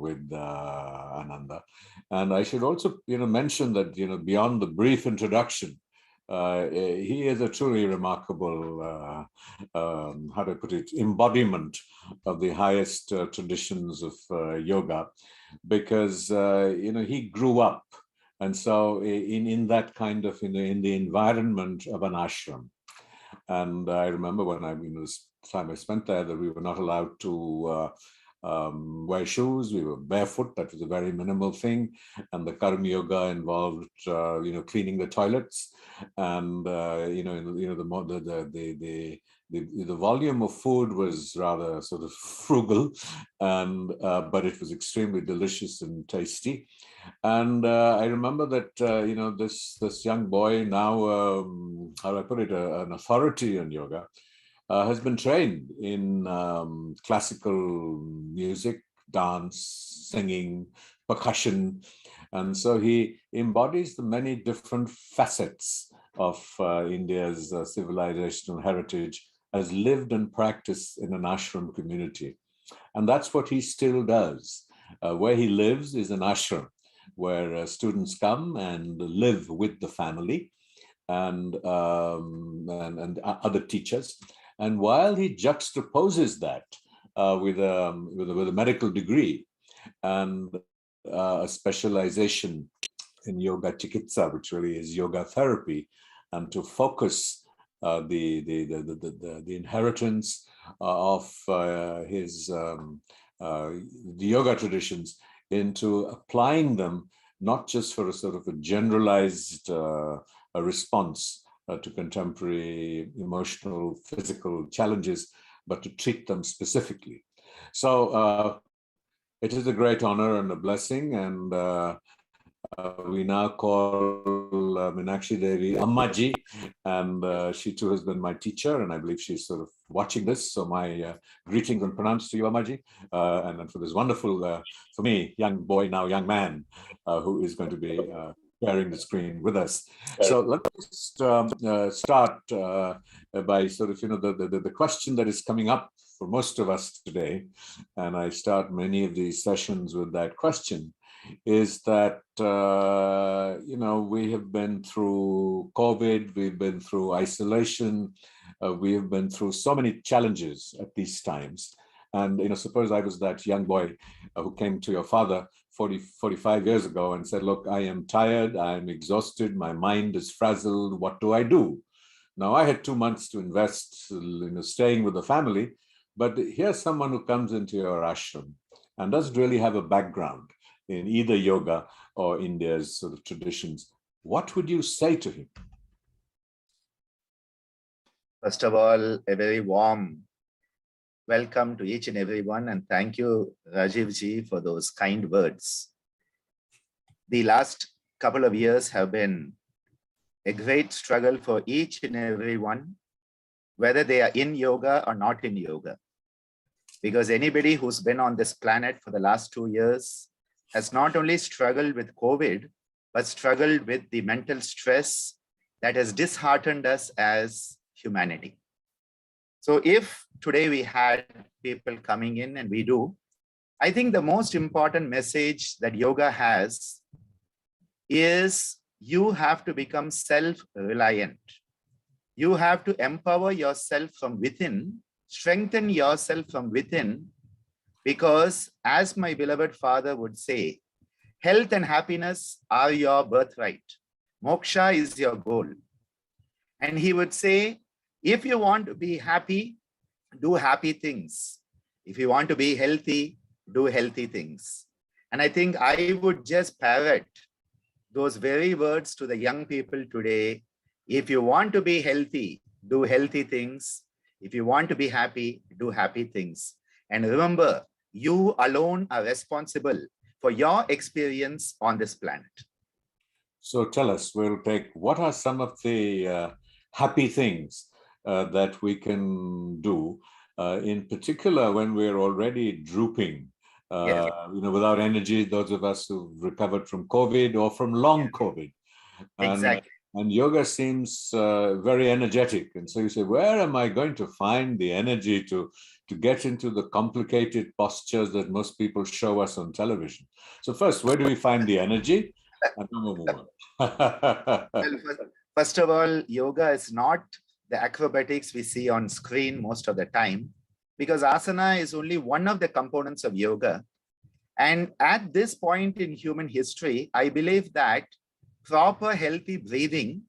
with Ananda. And I should also, mention that, beyond the brief introduction, he is a truly remarkable, how do I put it, embodiment of the highest traditions of yoga, because, he grew up. And so in that kind of, in the environment of an ashram. And I remember when this time I spent there, that we were not allowed to wear shoes. We were barefoot. That was a very minimal thing. And the Karma Yoga involved, cleaning the toilets. And, the volume of food was rather sort of frugal, and but it was extremely delicious and tasty. And I remember that this young boy, now how do I put it, an authority in yoga, has been trained in classical music, dance, singing, percussion, and so he embodies the many different facets of India's civilizational heritage, has lived and practiced in an ashram community. And that's what he still does. Where he lives is an ashram, where students come and live with the family and other teachers. And while he juxtaposes that with a medical degree and a specialization in yoga chikitsa, which really is yoga therapy, and to focus the inheritance of his the yoga traditions into applying them, not just for a sort of a generalized a response to contemporary emotional, physical challenges, but to treat them specifically. So it is a great honor and a blessing, and we now call Meenakshi Devi Ammaji, and she too has been my teacher, and I believe she's sort of watching this. So my greetings and pranams to you, Ammaji, and for this wonderful, for me, young boy, now young man, who is going to be sharing the screen with us. So let's start by sort of, the question that is coming up for most of us today, and I start many of these sessions with that question, is that, we have been through COVID, we've been through isolation, we have been through so many challenges at these times. And, suppose I was that young boy who came to your father 45 years ago and said, look, I am tired, I'm exhausted, my mind is frazzled, what do I do? Now, I had 2 months to invest, staying with the family, but here's someone who comes into your ashram and doesn't really have a background in either yoga or India's sort of traditions. What would you say to him? First of all, a very warm welcome to each and everyone, and thank you, Rajiv ji, for those kind words. The last couple of years have been a great struggle for each and everyone, whether they are in yoga or not in yoga. Because anybody who's been on this planet for the last 2 years has not only struggled with COVID, but struggled with the mental stress that has disheartened us as humanity. So if today we had people coming in, and we do, I think the most important message that yoga has is you have to become self-reliant. You have to empower yourself from within, strengthen yourself from within, because as my beloved father would say, health and happiness are your birthright. Moksha is your goal. And he would say, if you want to be happy, do happy things. If you want to be healthy, do healthy things. And I think I would just parrot those very words to the young people today. If you want to be healthy, do healthy things. If you want to be happy, do happy things. And remember, you alone are responsible for your experience on this planet. So tell us, we'll take, what are some of the happy things that we can do, in particular when we're already drooping, Yes. Without energy, those of us who've recovered from COVID or from long COVID. Exactly. And yoga seems very energetic. And so you say, where am I going to find the energy to to get into the complicated postures that most people show us on television. So first, where do we find the energy? And then we'll move on. Well, first of all, yoga is not the acrobatics we see on screen most of the time, because asana is only one of the components of yoga. And at this point in human history, I believe that proper healthy breathing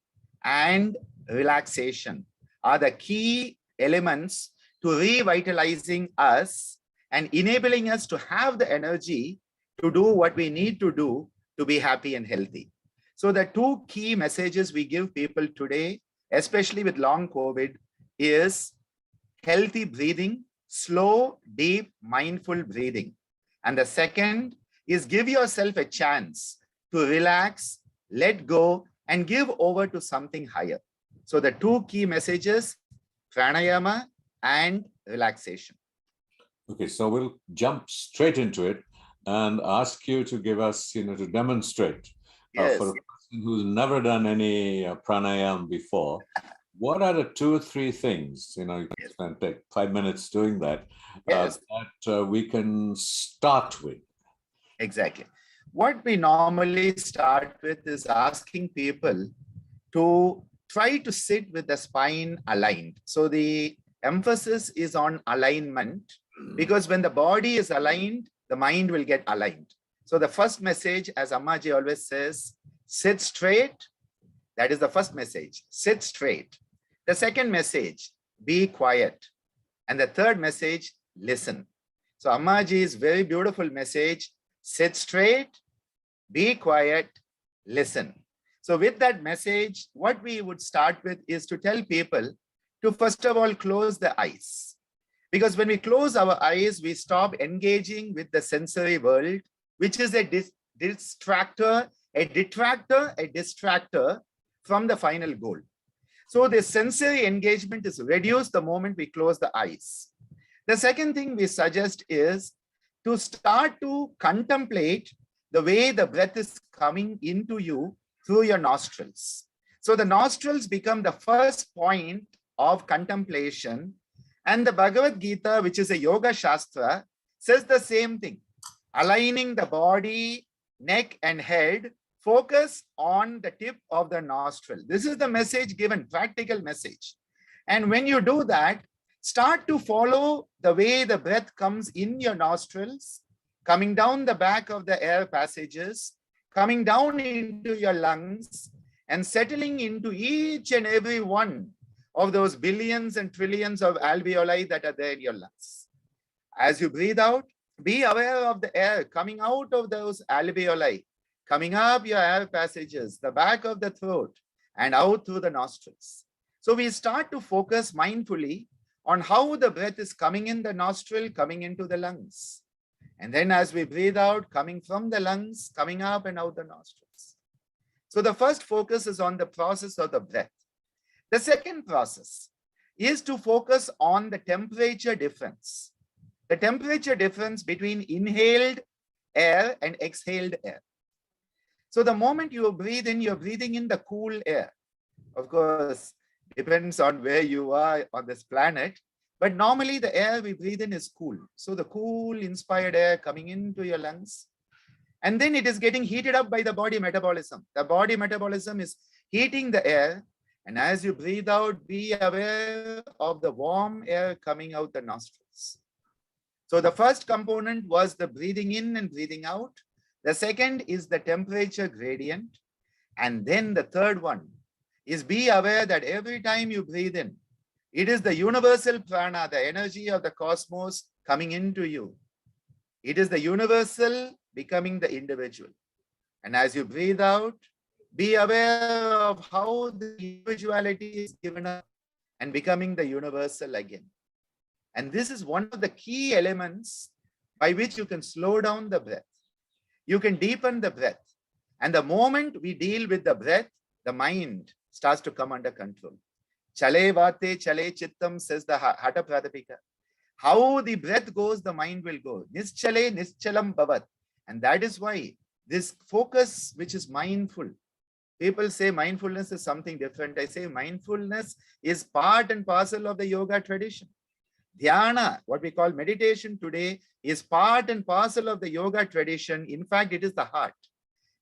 and relaxation are the key elements to revitalizing us and enabling us to have the energy to do what we need to do to be happy and healthy. So the two key messages we give people today, especially with long COVID, is healthy breathing, slow, deep, mindful breathing. And the second is give yourself a chance to relax, let go, and give over to something higher. So the two key messages, pranayama and relaxation. Okay, so we'll jump straight into it and ask you to give us, to demonstrate Yes. For a person who's never done any pranayama before, what are the 2 or 3 things, you can spend 5 minutes doing that, Yes. that we can start with? Exactly. What we normally start with is asking people to try to sit with the spine aligned. So the emphasis is on alignment, because when the body is aligned, the mind will get aligned. So the first message, as Ammaji always says, sit straight. That is the first message, sit straight. The second message, be quiet. And the third message, listen. So Ammaji's very beautiful message, sit straight, be quiet, listen. So with that message, what we would start with is to tell people to first of all close the eyes. Because when we close our eyes, we stop engaging with the sensory world, which is a distractor, a detractor, a distractor from the final goal. So the sensory engagement is reduced the moment we close the eyes. The second thing we suggest is to start to contemplate the way the breath is coming into you through your nostrils. So the nostrils become the first point of contemplation. And the Bhagavad Gita, which is a yoga shastra, says the same thing. Aligning the body, neck, and head, focus on the tip of the nostril. This is the message given, practical message. And when you do that, start to follow the way the breath comes in your nostrils, coming down the back of the air passages, coming down into your lungs, and settling into each and every one of those billions and trillions of alveoli that are there in your lungs. As you breathe out, be aware of the air coming out of those alveoli, coming up your air passages, the back of the throat, and out through the nostrils. So we start to focus mindfully on how the breath is coming in the nostril, coming into the lungs. And then as we breathe out, coming from the lungs, coming up and out the nostrils. So the first focus is on the process of the breath. The second process is to focus on the temperature difference. The temperature difference between inhaled air and exhaled air. So the moment you breathe in, you're breathing in the cool air. Of course, depends on where you are on this planet. But normally the air we breathe in is cool. So the cool inspired air coming into your lungs. And then it is getting heated up by the body metabolism. The body metabolism is heating the air. And as you breathe out, be aware of the warm air coming out the nostrils. So the first component was the breathing in and breathing out. The second is the temperature gradient. And then the third one is be aware that every time you breathe in, it is the universal prana, the energy of the cosmos coming into you. It is the universal becoming the individual. And as you breathe out, be aware of how the individuality is given up and becoming the universal again. And this is one of the key elements by which you can slow down the breath. You can deepen the breath. And the moment we deal with the breath, the mind starts to come under control. Chale vate chale chittam, says the Hatha Pradipika. How the breath goes, the mind will go. Nischale nischalam bhavat. And that is why this focus, which is mindful, people say mindfulness is something different. I say mindfulness is part and parcel of the yoga tradition. Dhyana, what we call meditation today, is part and parcel of the yoga tradition. In fact, it is the heart.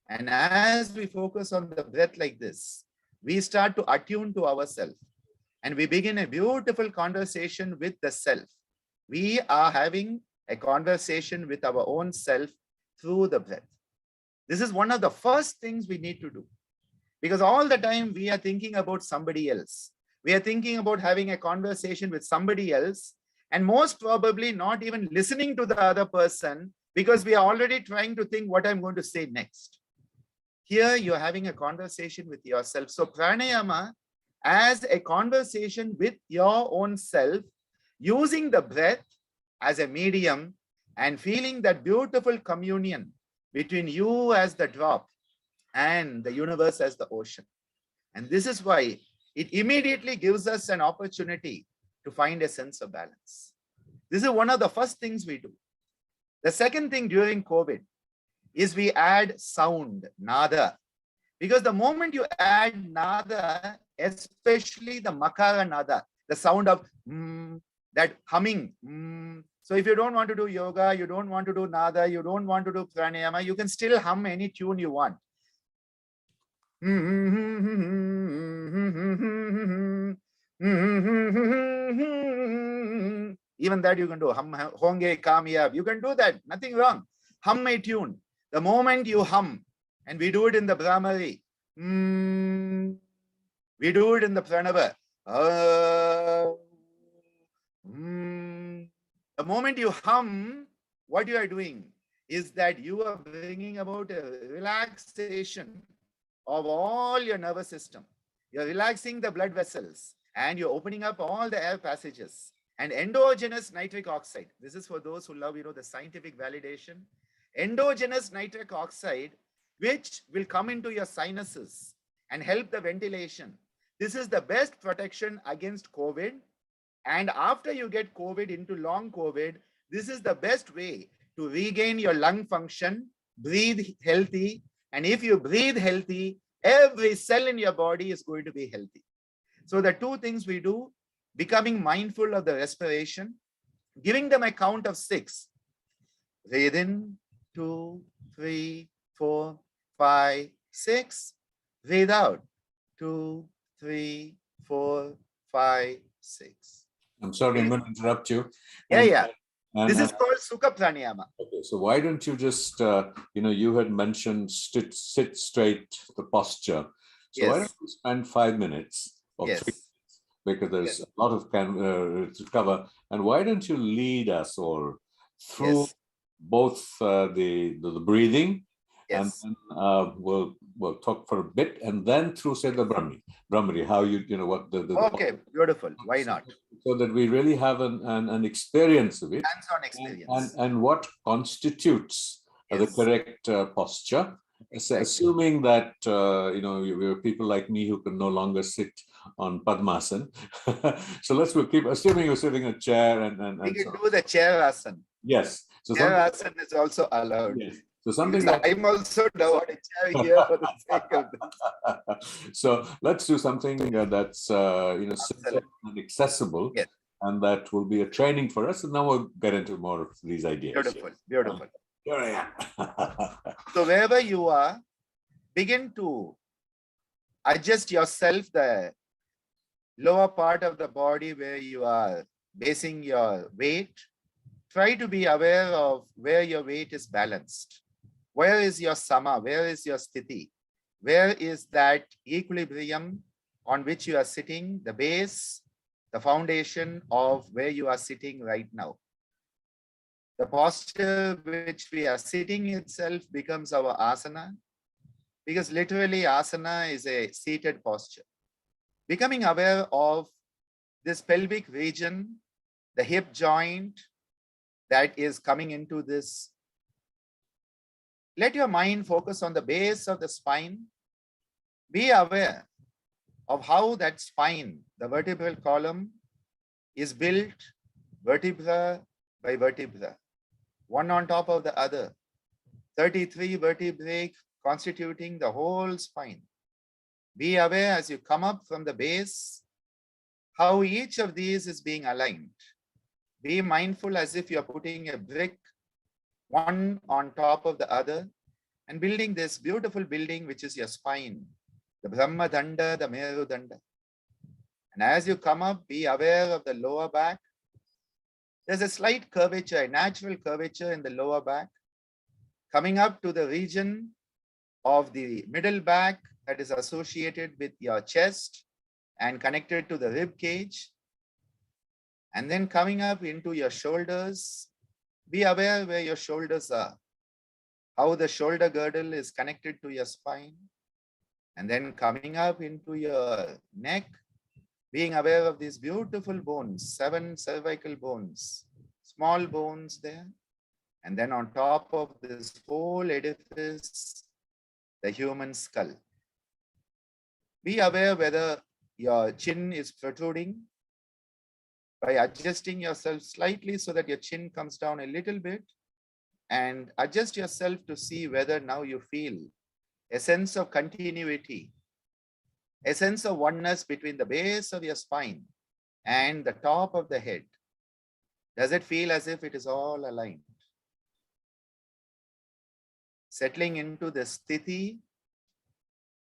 And as we focus on the breath like this, we start to attune to ourselves. And we begin a beautiful conversation with the self. We are having a conversation with our own self through the breath. This is one of the first things we need to do. Because all the time we are thinking about somebody else. We are thinking about having a conversation with somebody else, and most probably not even listening to the other person, because we are already trying to think what I'm going to say next. Here you're having a conversation with yourself. So pranayama as a conversation with your own self, using the breath as a medium and feeling that beautiful communion between you as the drop and the universe as the ocean. And this is why it immediately gives us an opportunity to find a sense of balance. This is one of the first things we do. The second thing during COVID is we add sound, nada. Because the moment you add nada, especially the makara nada, the sound of that humming. So if you don't want to do yoga, you don't want to do nada, you don't want to do pranayama, you can still hum any tune you want. Even that you can do. Hum honge kamyab. You can do that. Nothing wrong. Hum a tune. The moment you hum, and we do it in the Brahmari, we do it in the Pranava. The moment you hum, what you are doing is that you are bringing about a relaxation of all your nervous system. You're relaxing the blood vessels and you're opening up all the air passages. And endogenous nitric oxide, this is for those who love, the scientific validation. Endogenous nitric oxide, which will come into your sinuses and help the ventilation. This is the best protection against COVID. And after you get COVID into long COVID, this is the best way to regain your lung function, breathe healthy. And if you breathe healthy, every cell in your body is going to be healthy. So the two things we do, becoming mindful of the respiration, giving them a count of 6. Breathe in, 2, 3, 4, 5, 6. Breathe out, 2, 3, 4, 5, 6. I'm sorry, I'm going to interrupt you. Yeah. This is called Sukha Pranayama. Okay, so why don't you just, you had mentioned sit straight, the posture. So why don't you spend 5 minutes or 3 minutes, because there's a lot of to cover. And why don't you lead us all through both the breathing, and then we'll talk for a bit, and then through, say, the Brahmari, how what the okay, beautiful. Why not? So that we really have an experience of it, hands-on experience, and what constitutes the correct posture. Exactly. Assuming that we are people like me who can no longer sit on Padmasana. So keep assuming you're sitting in a chair, and we can do the chair asana. Yes. So chair asana is also allowed. Yes. So something like, I'm also down a chair here for the sake of this. So let's do something that's simple and accessible, and that will be a training for us. And now we'll get into more of these ideas. Beautiful. Here I am. So wherever you are, begin to adjust yourself, the lower part of the body where you are basing your weight. Try to be aware of where your weight is balanced. Where is your sama? Where is your sthiti? Where is that equilibrium on which you are sitting, the base, the foundation of where you are sitting right now? The posture which we are sitting itself becomes our asana, because literally asana is a seated posture. Becoming aware of this pelvic region, the hip joint that is coming into this. Let your mind focus on the base of the spine. Be aware of how that spine, the vertebral column, is built vertebra by vertebra, one on top of the other. 33 vertebrae constituting the whole spine. Be aware as you come up from the base, how each of these is being aligned. Be mindful as if you're putting a brick one on top of the other and building this beautiful building, which is your spine, the Brahma Danda, the Meru Danda. And as you come up, be aware of the lower back. There's a slight curvature, a natural curvature in the lower back, coming up to the region of the middle back that is associated with your chest and connected to the rib cage. And then coming up into your shoulders, be aware where your shoulders are, how the shoulder girdle is connected to your spine. And then coming up into your neck, being aware of these beautiful bones, 7 cervical bones, small bones there. And then on top of this whole edifice, the human skull. Be aware whether your chin is protruding by adjusting yourself slightly so that your chin comes down a little bit, and adjust yourself to see whether now you feel a sense of continuity, a sense of oneness between the base of your spine and the top of the head. Does it feel as if it is all aligned? Settling into the sthiti,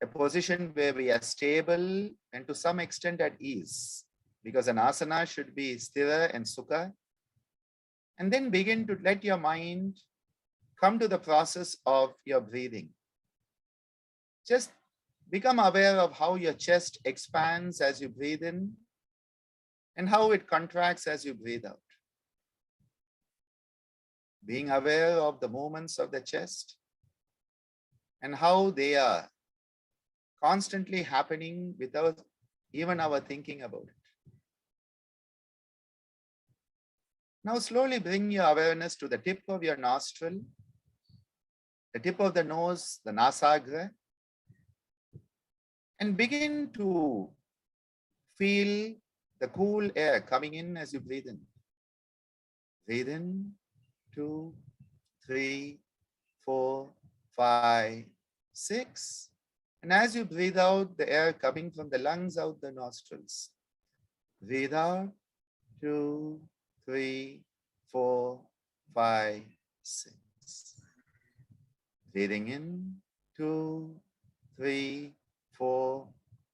a position where we are stable and to some extent at ease, because an asana should be sthira and sukha. And then begin to let your mind come to the process of your breathing. Just become aware of how your chest expands as you breathe in and how it contracts as you breathe out. Being aware of the movements of the chest and how they are constantly happening without even our thinking about it. Now slowly bring your awareness to the tip of your nostril, the tip of the nose, the nasagra, and begin to feel the cool air coming in as you breathe in. Breathe in, 2, 3, 4, 5, 6. And as you breathe out, the air coming from the lungs out the nostrils. Breathe out, 2, 3, 4, 5, 6. Breathing in, 2, 3, 4,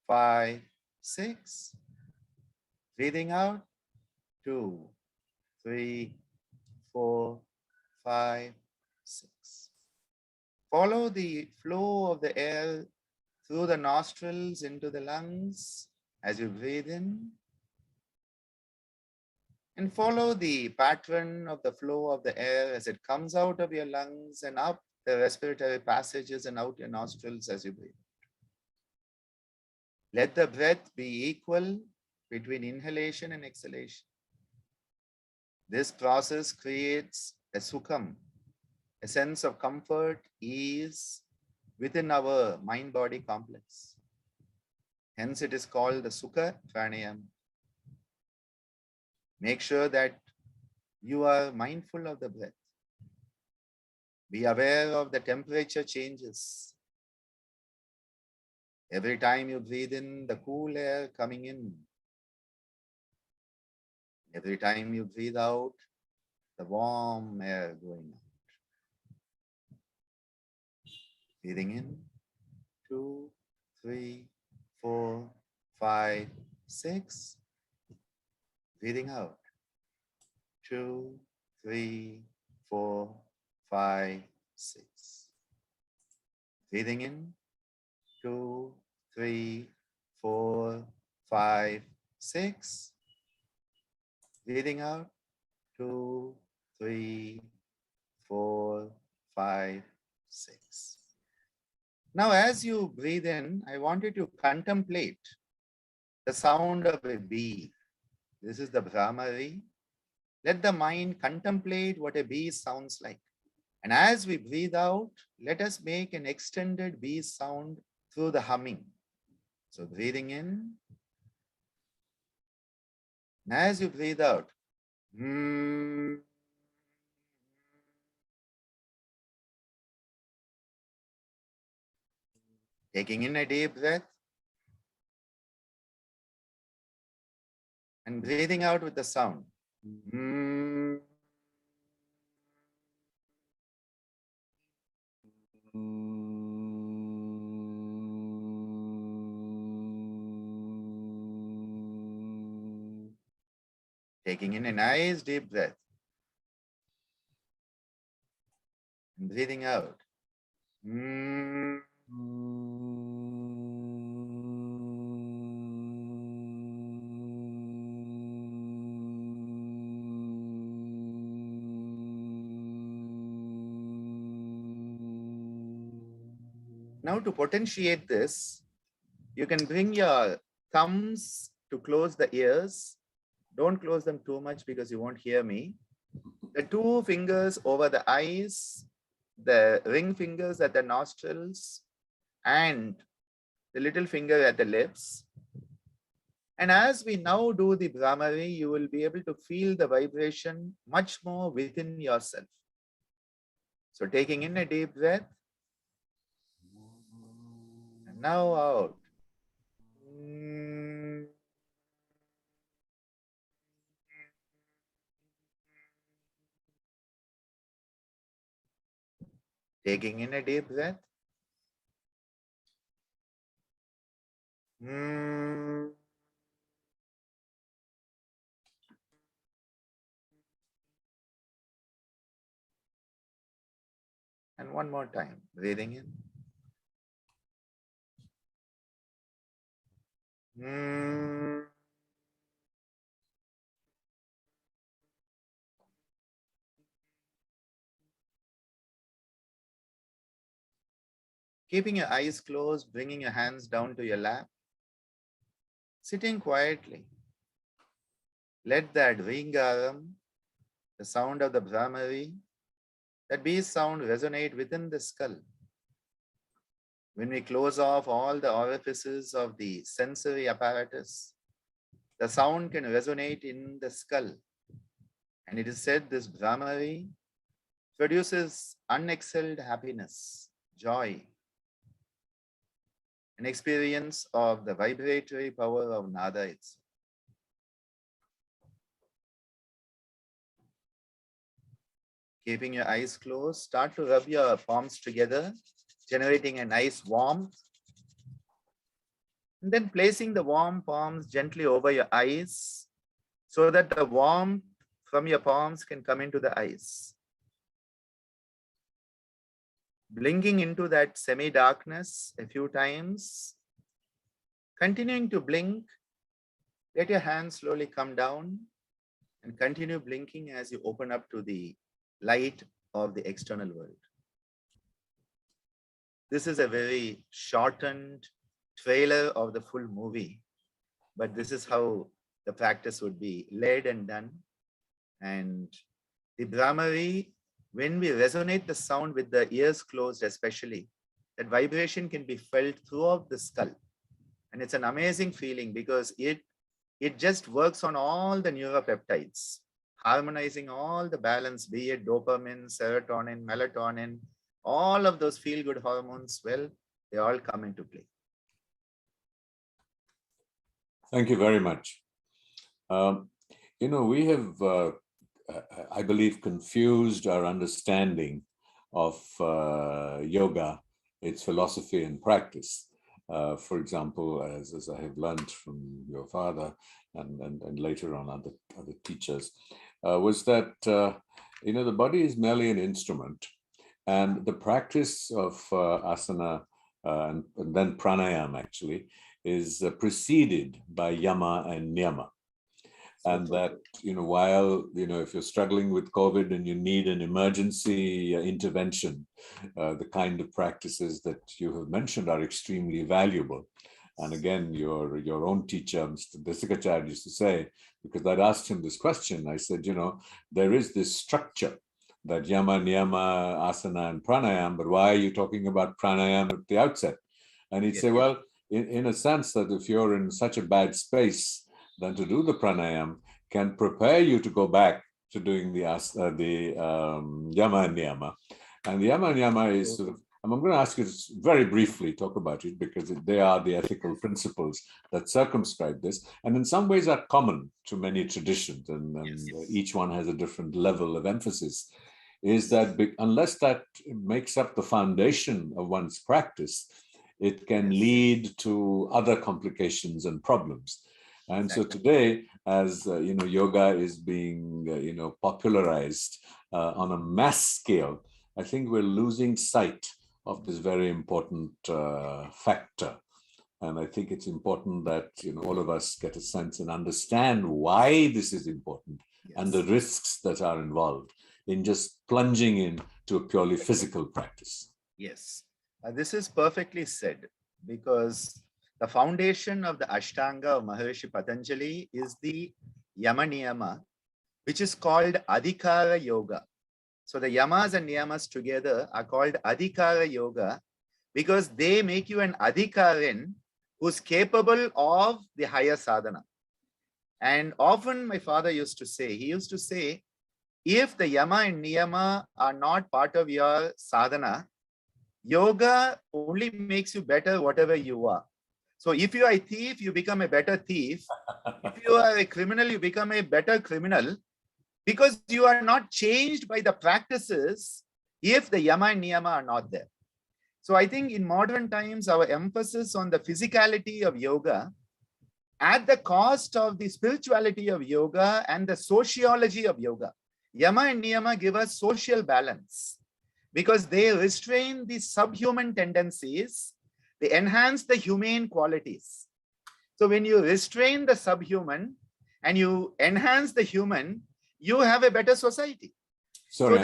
5, 6. Breathing out, 2, 3, 4, 5, 6. Follow the flow of the air through the nostrils into the lungs as you breathe in. And follow the pattern of the flow of the air as it comes out of your lungs and up the respiratory passages and out your nostrils as you breathe. Let the breath be equal between inhalation and exhalation. This process creates a sukham, a sense of comfort, ease within our mind-body complex. Hence it is called the Sukha Pranayama. Make sure that you are mindful of the breath. Be aware of the temperature changes. Every time you breathe in, the cool air coming in. Every time you breathe out, the warm air going out. Breathing in, 2, 3, 4, 5, 6. Breathing out, 2, 3, 4, 5, 6. Breathing in, 2, 3, 4, 5, 6. Breathing out, 2, 3, 4, 5, 6. Now, as you breathe in, I want you to contemplate the sound of a bee. This is the Brahmari. Let the mind contemplate what a bee sounds like. And as we breathe out, let us make an extended bee sound through the humming. So breathing in. And as you breathe out, taking in a deep breath and breathing out with the sound. Taking in a nice deep breath and breathing out. Now to potentiate this, you can bring your thumbs to close the ears. Don't close them too much because you won't hear me. The two fingers over the eyes, the ring fingers at the nostrils, and the little finger at the lips. And as we now do the Brahmari, you will be able to feel the vibration much more within yourself. So taking in a deep breath, and now out. Taking in a deep breath. And one more time, breathing in. Keeping your eyes closed, bringing your hands down to your lap. Sitting quietly. Let that ringaram, the sound of the Brahmari, that bee sound resonate within the skull. When we close off all the orifices of the sensory apparatus, the sound can resonate in the skull. And it is said this Brahmari produces unexcelled happiness, joy, an experience of the vibratory power of Nada itself. Keeping your eyes closed, start to rub your palms together, generating a nice warmth. And then placing the warm palms gently over your eyes so that the warmth from your palms can come into the eyes. Blinking into that semi-darkness a few times. Continuing to blink, let your hands slowly come down and continue blinking as you open up to the light of the external world. This is a very shortened trailer of the full movie, but this is how the practice would be led and done. And the Brahmari, when we resonate the sound with the ears closed especially, that vibration can be felt throughout the skull. And it's an amazing feeling because it just works on all the neuropeptides, harmonizing all the balance, be it dopamine, serotonin, melatonin, all of those feel-good hormones, well, they all come into play. Thank you very much. We have, I believe, confused our understanding of yoga, its philosophy and practice. For example, as I have learned from your father and later on other teachers, was that the body is merely an instrument, and the practice of asana and then pranayama actually is preceded by yama and niyama. And that, while, if you're struggling with COVID and you need an emergency intervention, the kind of practices that you have mentioned are extremely valuable. And again, your own teacher, Mr. Yogacharya, used to say, because I'd asked him this question, I said, there is this structure that yama, niyama, asana, and pranayama, but why are you talking about pranayama at the outset? And he'd say, well, in a sense that if you're in such a bad space, then to do the pranayama can prepare you to go back to doing the yama and niyama. And the yama and niyama is sort of And I'm going to ask you to very briefly talk about it, because they are the ethical principles that circumscribe this, and in some ways are common to many traditions, and each one has a different level of emphasis, is that unless that makes up the foundation of one's practice, it can lead to other complications and problems. And so today, as yoga is being popularized on a mass scale, I think we're losing sight of this very important factor. And I think it's important that all of us get a sense and understand why this is important, and the risks that are involved in just plunging into a purely physical practice. Yes, this is perfectly said, because the foundation of the Ashtanga of Maharishi Patanjali is the Yama Niyama, which is called Adhikara Yoga. So the Yamas and Niyamas together are called Adhikara Yoga, because they make you an Adhikarin who's capable of the higher sadhana. And often my father used to say, if the Yama and Niyama are not part of your sadhana, yoga only makes you better whatever you are. So if you are a thief, you become a better thief. If you are a criminal, you become a better criminal, because you are not changed by the practices if the Yama and Niyama are not there. So I think in modern times, our emphasis on the physicality of yoga at the cost of the spirituality of yoga and the sociology of yoga. Yama and Niyama give us social balance, because they restrain the subhuman tendencies, they enhance the humane qualities. So when you restrain the subhuman and you enhance the human, you have a better society. Sorry, so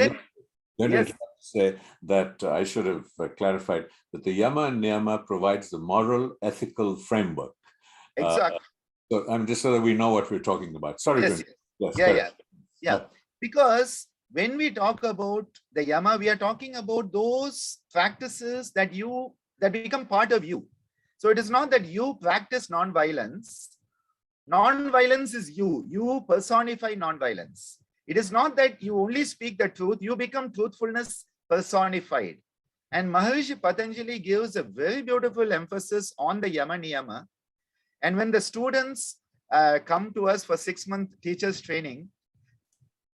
then, yes. Say that I should have clarified that the Yama and Niyama provides the moral, ethical framework. Exactly. So I'm just so that we know what we're talking about. Sorry. Yes. Yeah. Because when we talk about the Yama, we are talking about those practices that become part of you. So it is not that you practice non-violence. Non-violence is you. You personify non-violence. It is not that you only speak the truth. You become truthfulness personified. And Maharishi Patanjali gives a very beautiful emphasis on the Yama Niyama. And when the students come to us for 6-month teachers training,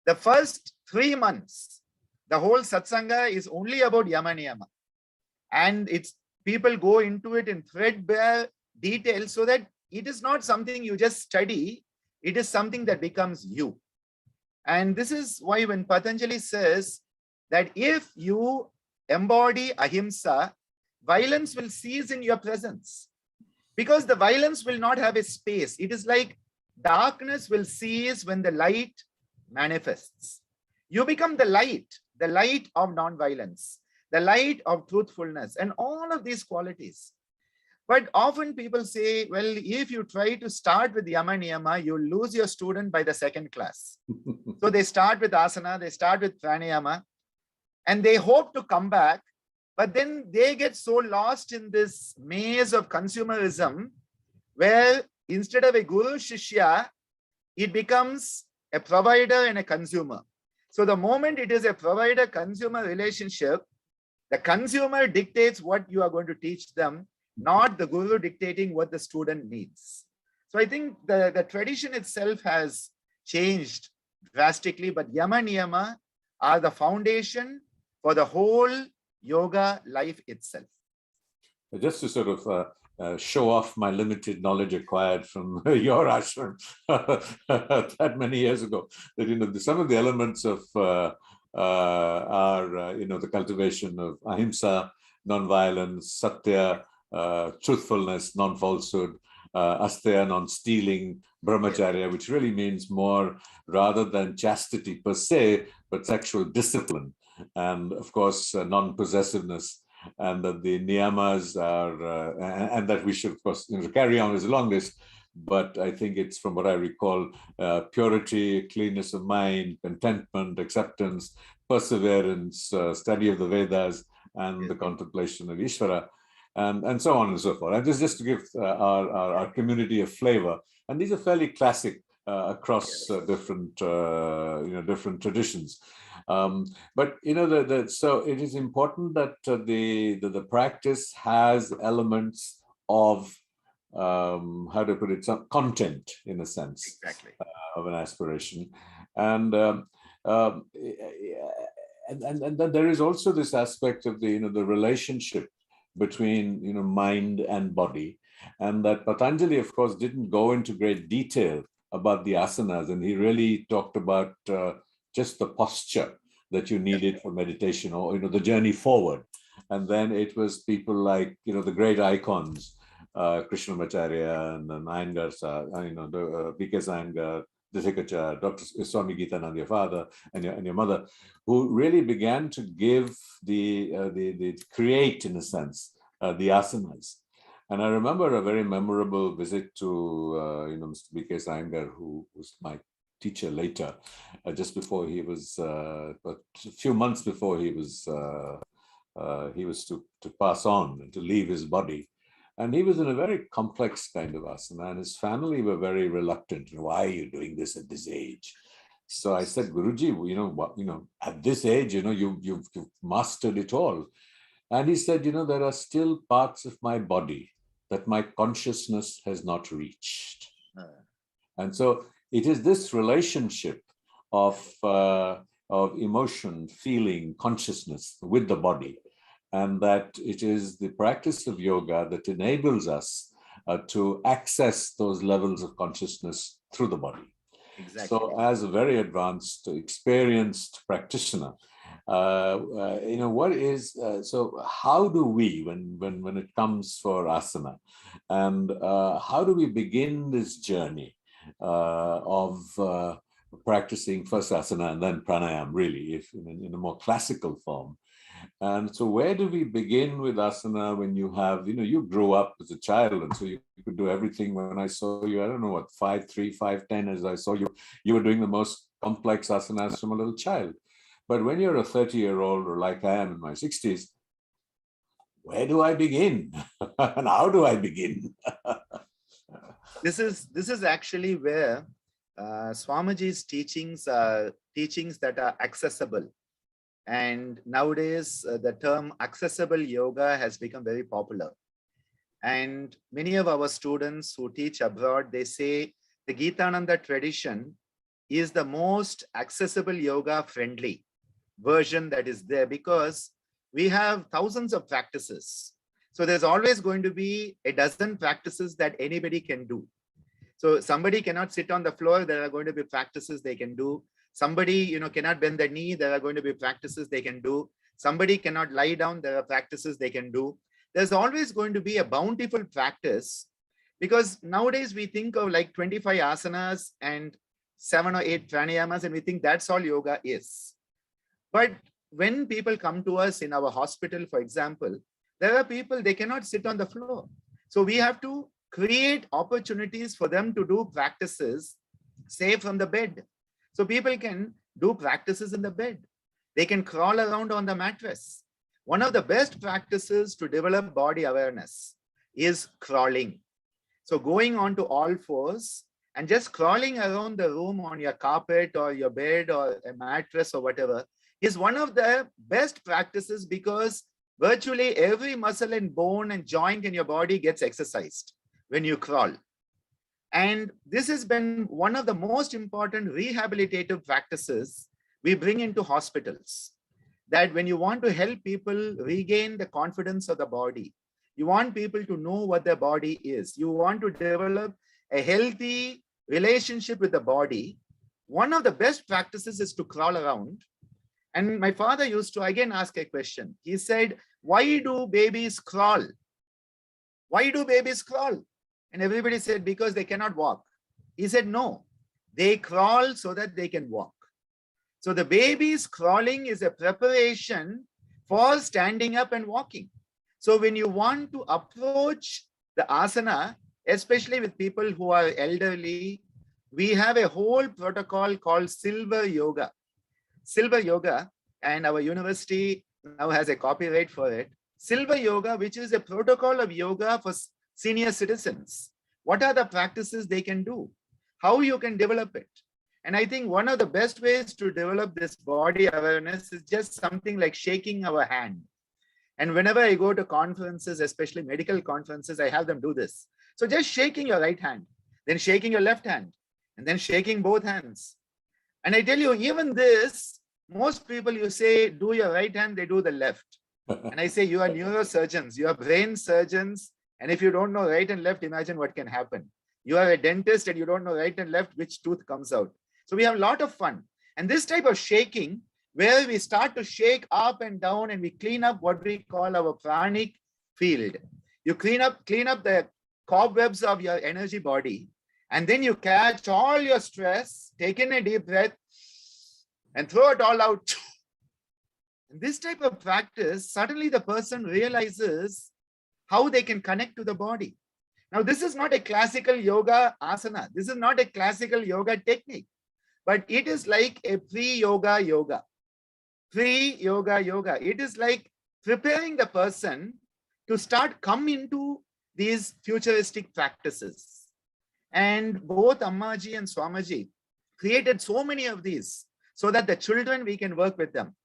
the first 3 months, the whole satsanga is only about Yama Niyama. And people go into it in threadbare detail, so that it is not something you just study, it is something that becomes you. And this is why when Patanjali says that if you embody ahimsa, violence will cease in your presence, because the violence will not have a space. It is like darkness will cease when the light manifests. You become the light of non-violence, the light of truthfulness, and all of these qualities. But often people say, well, if you try to start with Yama Niyama, you lose your student by the second class. So they start with asana, they start with pranayama, and they hope to come back, but then they get so lost in this maze of consumerism, where instead of a guru shishya, it becomes a provider and a consumer. So the moment it is a provider-consumer relationship, the consumer dictates what you are going to teach them, not the guru dictating what the student needs. So I think the tradition itself has changed drastically, but Yama Niyama are the foundation for the whole yoga life itself. Just to sort of show off my limited knowledge acquired from your ashram that many years ago, that some of the elements of are the cultivation of ahimsa, non-violence, satya, truthfulness, non-falsehood, asteya, non-stealing, brahmacharya, which really means more rather than chastity per se, but sexual discipline, and of course non-possessiveness, and that the niyamas are, and that we should of course carry on as a long list. But I think it's, from what I recall, purity, cleanness of mind, contentment, acceptance, perseverance, study of the Vedas, and the contemplation of Ishvara, and so on and so forth. And this is just to give our community a flavor. And these are fairly classic across different different traditions. But so it is important that the practice has elements of how to put it, some content, in a sense, Exactly. of an aspiration. And and then there is also this aspect of the the relationship between mind and body, and that Patanjali, of course, didn't go into great detail about the asanas, and he really talked about just the posture that you needed for meditation, or the journey forward. And then it was people like the great icons, Krishnamacharya and Iyengar, B.K. Iyengar, Yogacharya Dr. Swami Geetanand, your father, and your mother, who really began to give the create, in a sense, the asanas. And I remember a very memorable visit to Mr. B.K. Iyengar, who was my teacher later, just before he was, a few months before he was to pass on and to leave his body. And he was in a very complex kind of asana, and his family were very reluctant. Why are you doing this at this age? So I said, Guruji, at this age, you've mastered it all. And he said, there are still parts of my body that my consciousness has not reached. And so it is this relationship of emotion, feeling, consciousness with the body, and that it is the practice of yoga that enables us to access those levels of consciousness through the body. Exactly. So as a very advanced, experienced practitioner, what is, so how do we, when it comes for asana, and how do we begin this journey of practicing first asana and then pranayama, really, if in a more classical form? And so where do we begin with asana when you have, you grew up as a child, and so you could do everything. When I saw you, I don't know what, 5'3", 5'10", as I saw you, you were doing the most complex asanas from a little child. But when you're a 30-year-old, or like I am in my 60s, where do I begin? And how do I begin? This is actually where Swamiji's teachings are teachings that are accessible. And nowadays, the term accessible yoga has become very popular. And many of our students who teach abroad, they say the Geetananda tradition is the most accessible yoga friendly version that is there, because we have thousands of practices. So there's always going to be a dozen practices that anybody can do. So somebody cannot sit on the floor, there are going to be practices they can do. Somebody, cannot bend the knee, there are going to be practices they can do. Somebody cannot lie down, there are practices they can do. There's always going to be a bountiful practice, because nowadays we think of like 25 asanas and 7 or 8 pranayamas, and we think that's all yoga is. But when people come to us in our hospital, for example, there are people, they cannot sit on the floor. So we have to create opportunities for them to do practices, say from the bed. So people can do practices in the bed. They can crawl around on the mattress. One of the best practices to develop body awareness is crawling. So going on to all fours and just crawling around the room on your carpet or your bed or a mattress or whatever is one of the best practices, because virtually every muscle and bone and joint in your body gets exercised when you crawl. And this has been one of the most important rehabilitative practices we bring into hospitals. That when you want to help people regain the confidence of the body, you want people to know what their body is, you want to develop a healthy relationship with the body, one of the best practices is to crawl around. And my father used to again ask a question. He said, why do babies crawl? Why do babies crawl? And everybody said, because they cannot walk. He said, no, they crawl so that they can walk. So the baby's crawling is a preparation for standing up and walking. So when you want to approach the asana, especially with people who are elderly, we have a whole protocol called Silver Yoga. Silver Yoga, and our university now has a copyright for it. Silver Yoga, which is a protocol of yoga for senior citizens. What are the practices they can do? how you can develop it. And I think one of the best ways to develop this body awareness is just something like shaking our hand. And whenever I go to conferences, especially medical conferences, I have them do this. So just shaking your right hand, then shaking your left hand, and then shaking both hands. And I tell you, even this, most people, you say, do your right hand, they do the left. And I say, you are neurosurgeons, you are brain surgeons. And if you don't know right and left, imagine what can happen. You are a dentist and you don't know right and left, which tooth comes out. So we have a lot of fun. And this type of shaking, where we start to shake up and down and we clean up what we call our pranic field. You clean up the cobwebs of your energy body, and then you catch all your stress, take in a deep breath, and throw it all out. And this type of practice, suddenly the person realizes how they can connect to the body. Now, this is not a classical yoga asana. This is not a classical yoga technique, but it is like a pre-yoga yoga. Pre-yoga yoga. It is like preparing the person to start come into these futuristic practices. And both Ammaji and Swamiji created so many of these so that the children, we can work with them.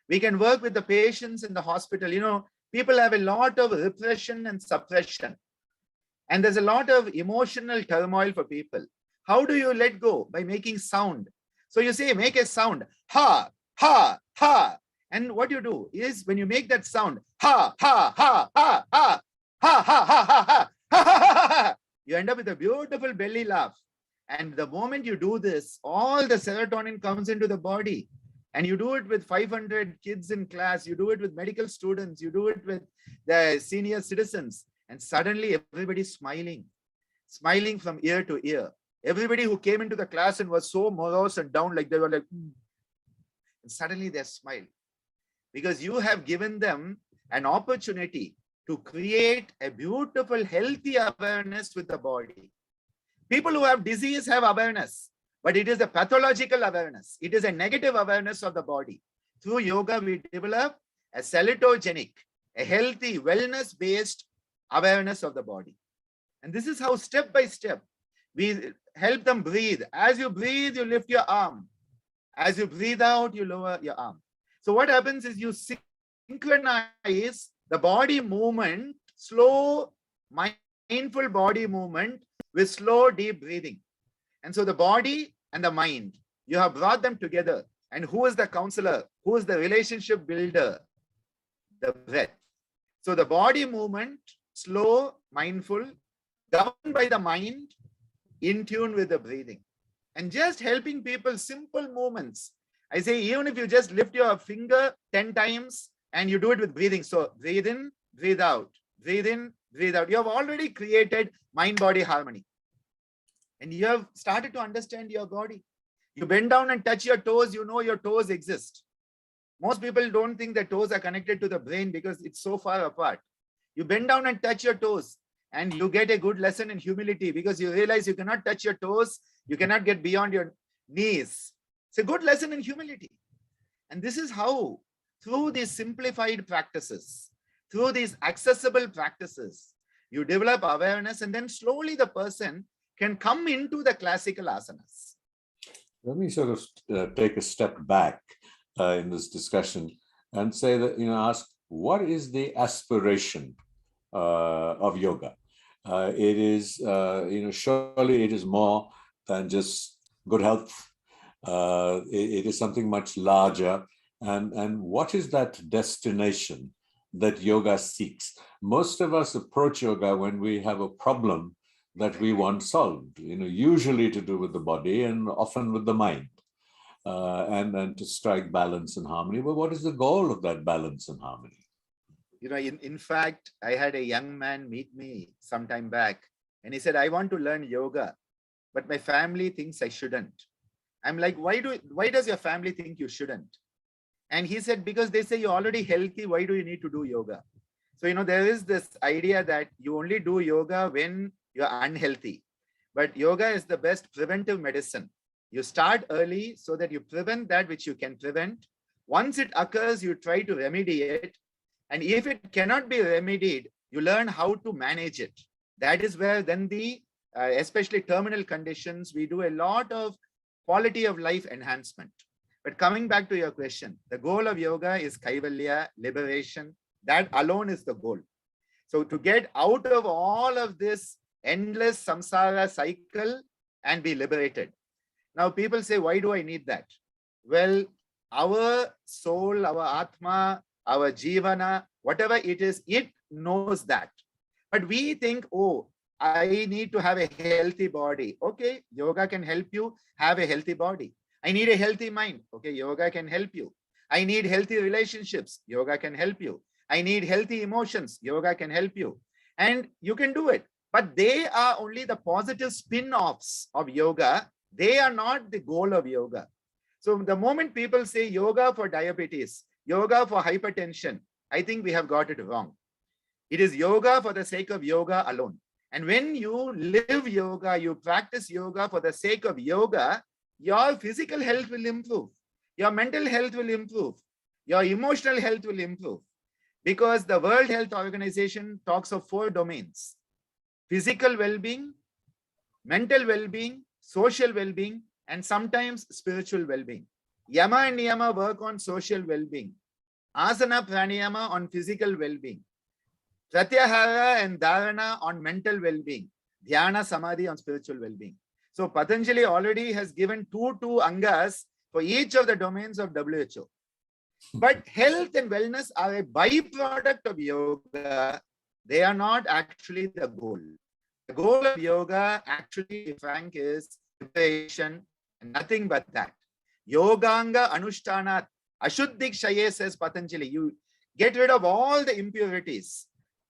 We can work with the patients in the hospital. You know, people have a lot of repression and suppression. And there's a lot of emotional turmoil for people. How do you let go? By making sound. So you say, make a sound, ha, ha, ha. And what you do is when you make that sound, ha, ha, ha, ha, ha, ha, ha, ha, ha, ha, ha, ha, ha, you end up with a beautiful belly laugh. And the moment you do this, all the serotonin comes into the body. And you do it with 500 kids in class, you do it with medical students, you do it with the senior citizens. And suddenly everybody's smiling, smiling from ear to ear. Everybody who came into the class and was so morose and down, like they were like, and suddenly they smile. Because you have given them an opportunity to create a beautiful, healthy awareness with the body. People who have disease have awareness, but it is a pathological awareness. It is a negative awareness of the body. Through yoga, we develop a salutogenic, a healthy, wellness-based awareness of the body. And this is how step by step, we help them breathe. As you breathe, you lift your arm. As you breathe out, you lower your arm. So what happens is you synchronize the body movement, slow, mindful body movement with slow, deep breathing. And so the body and the mind, you have brought them together. And who is the counselor? Who is the relationship builder? The breath. So the body movement, slow, mindful, governed by the mind, in tune with the breathing. And just helping people, simple movements. I say, even if you just lift your finger 10 times and you do it with breathing. So breathe in, breathe out, breathe in, breathe out. You have already created mind-body harmony. And you have started to understand your body. You bend down and touch your toes, you know your toes exist. Most people don't think that toes are connected to the brain because it's so far apart. You bend down and touch your toes and you get a good lesson in humility because you realize you cannot touch your toes, you cannot get beyond your knees. It's a good lesson in humility. And this is how, through these simplified practices, through these accessible practices, you develop awareness, and then slowly the person can come into the classical asanas. Let me sort of take a step back in this discussion and say that, ask, what is the aspiration of yoga? It is, surely it is more than just good health. It is something much larger. And what is that destination that yoga seeks? Most of us approach yoga when we have a problem that we want solved, usually to do with the body and often with the mind, and to strike balance and harmony. But what is the goal of that balance and harmony? In fact, I had a young man meet me some time back, and he said, I want to learn yoga, but my family thinks I shouldn't. I'm like, why does your family think you shouldn't? And he said, because they say you're already healthy, why do you need to do yoga? So, there is this idea that you only do yoga when you're unhealthy. But yoga is the best preventive medicine. You start early so that you prevent that which you can prevent. Once it occurs, you try to remedy it. And if it cannot be remedied, you learn how to manage it. That is where then the especially terminal conditions, we do a lot of quality of life enhancement. But coming back to your question, the goal of yoga is Kaivalya, liberation. That alone is the goal. So to get out of all of this endless samsara cycle and be liberated. Now people say, why do I need that? Well, our soul, our atma, our jivana, whatever it is, it knows that. But we think, oh, I need to have a healthy body. Okay, yoga can help you have a healthy body. I need a healthy mind. Okay, yoga can help you. I need healthy relationships. Yoga can help you. I need healthy emotions. Yoga can help you. And you can do it. But they are only the positive spin-offs of yoga. They are not the goal of yoga. So the moment people say yoga for diabetes, yoga for hypertension, I think we have got it wrong. It is yoga for the sake of yoga alone. And when you live yoga, you practice yoga for the sake of yoga, your physical health will improve. Your mental health will improve. Your emotional health will improve. Because the World Health Organization talks of 4 domains: physical well-being, mental well-being, social well-being, and sometimes spiritual well-being. Yama and Niyama work on social well-being. Asana, Pranayama on physical well-being. Pratyahara and Dharana on mental well-being. Dhyana, Samadhi on spiritual well-being. So Patanjali already has given two angas for each of the domains of WHO. But health and wellness are a byproduct of yoga. They are not actually the goal. The goal of yoga, actually, Frank, is liberation and nothing but that. Yoganga Anushthanat Ashuddhik Shaye, says Patanjali. You get rid of all the impurities.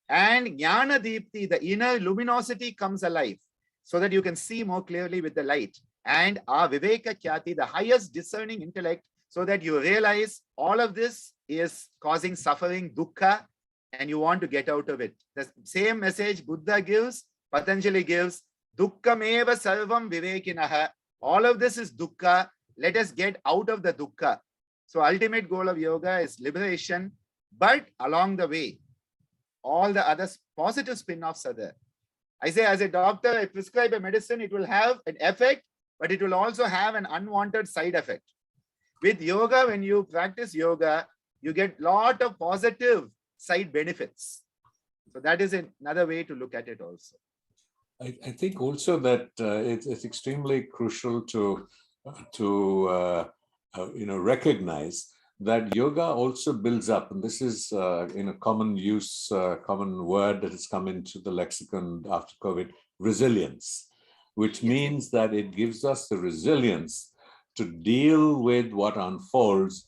And Jnana Deepti, the inner luminosity, comes alive so that you can see more clearly with the light. And Viveka Khyati, the highest discerning intellect, so that you realize all of this is causing suffering, dukkha, and you want to get out of it. The same message Buddha gives, Patanjali gives, dukkhameva sarvam vivekinaha. All of this is dukkha. Let us get out of the dukkha. So ultimate goal of yoga is liberation, but along the way, all the other positive spin-offs are there. I say, as a doctor, I prescribe a medicine, it will have an effect, but it will also have an unwanted side effect. With yoga, when you practice yoga, you get a lot of positive side benefits. So that is another way to look at it also. I think also that it's extremely crucial to recognize that yoga also builds up, and this is in a common use, common word that has come into the lexicon after COVID, resilience, which means that it gives us the resilience to deal with what unfolds,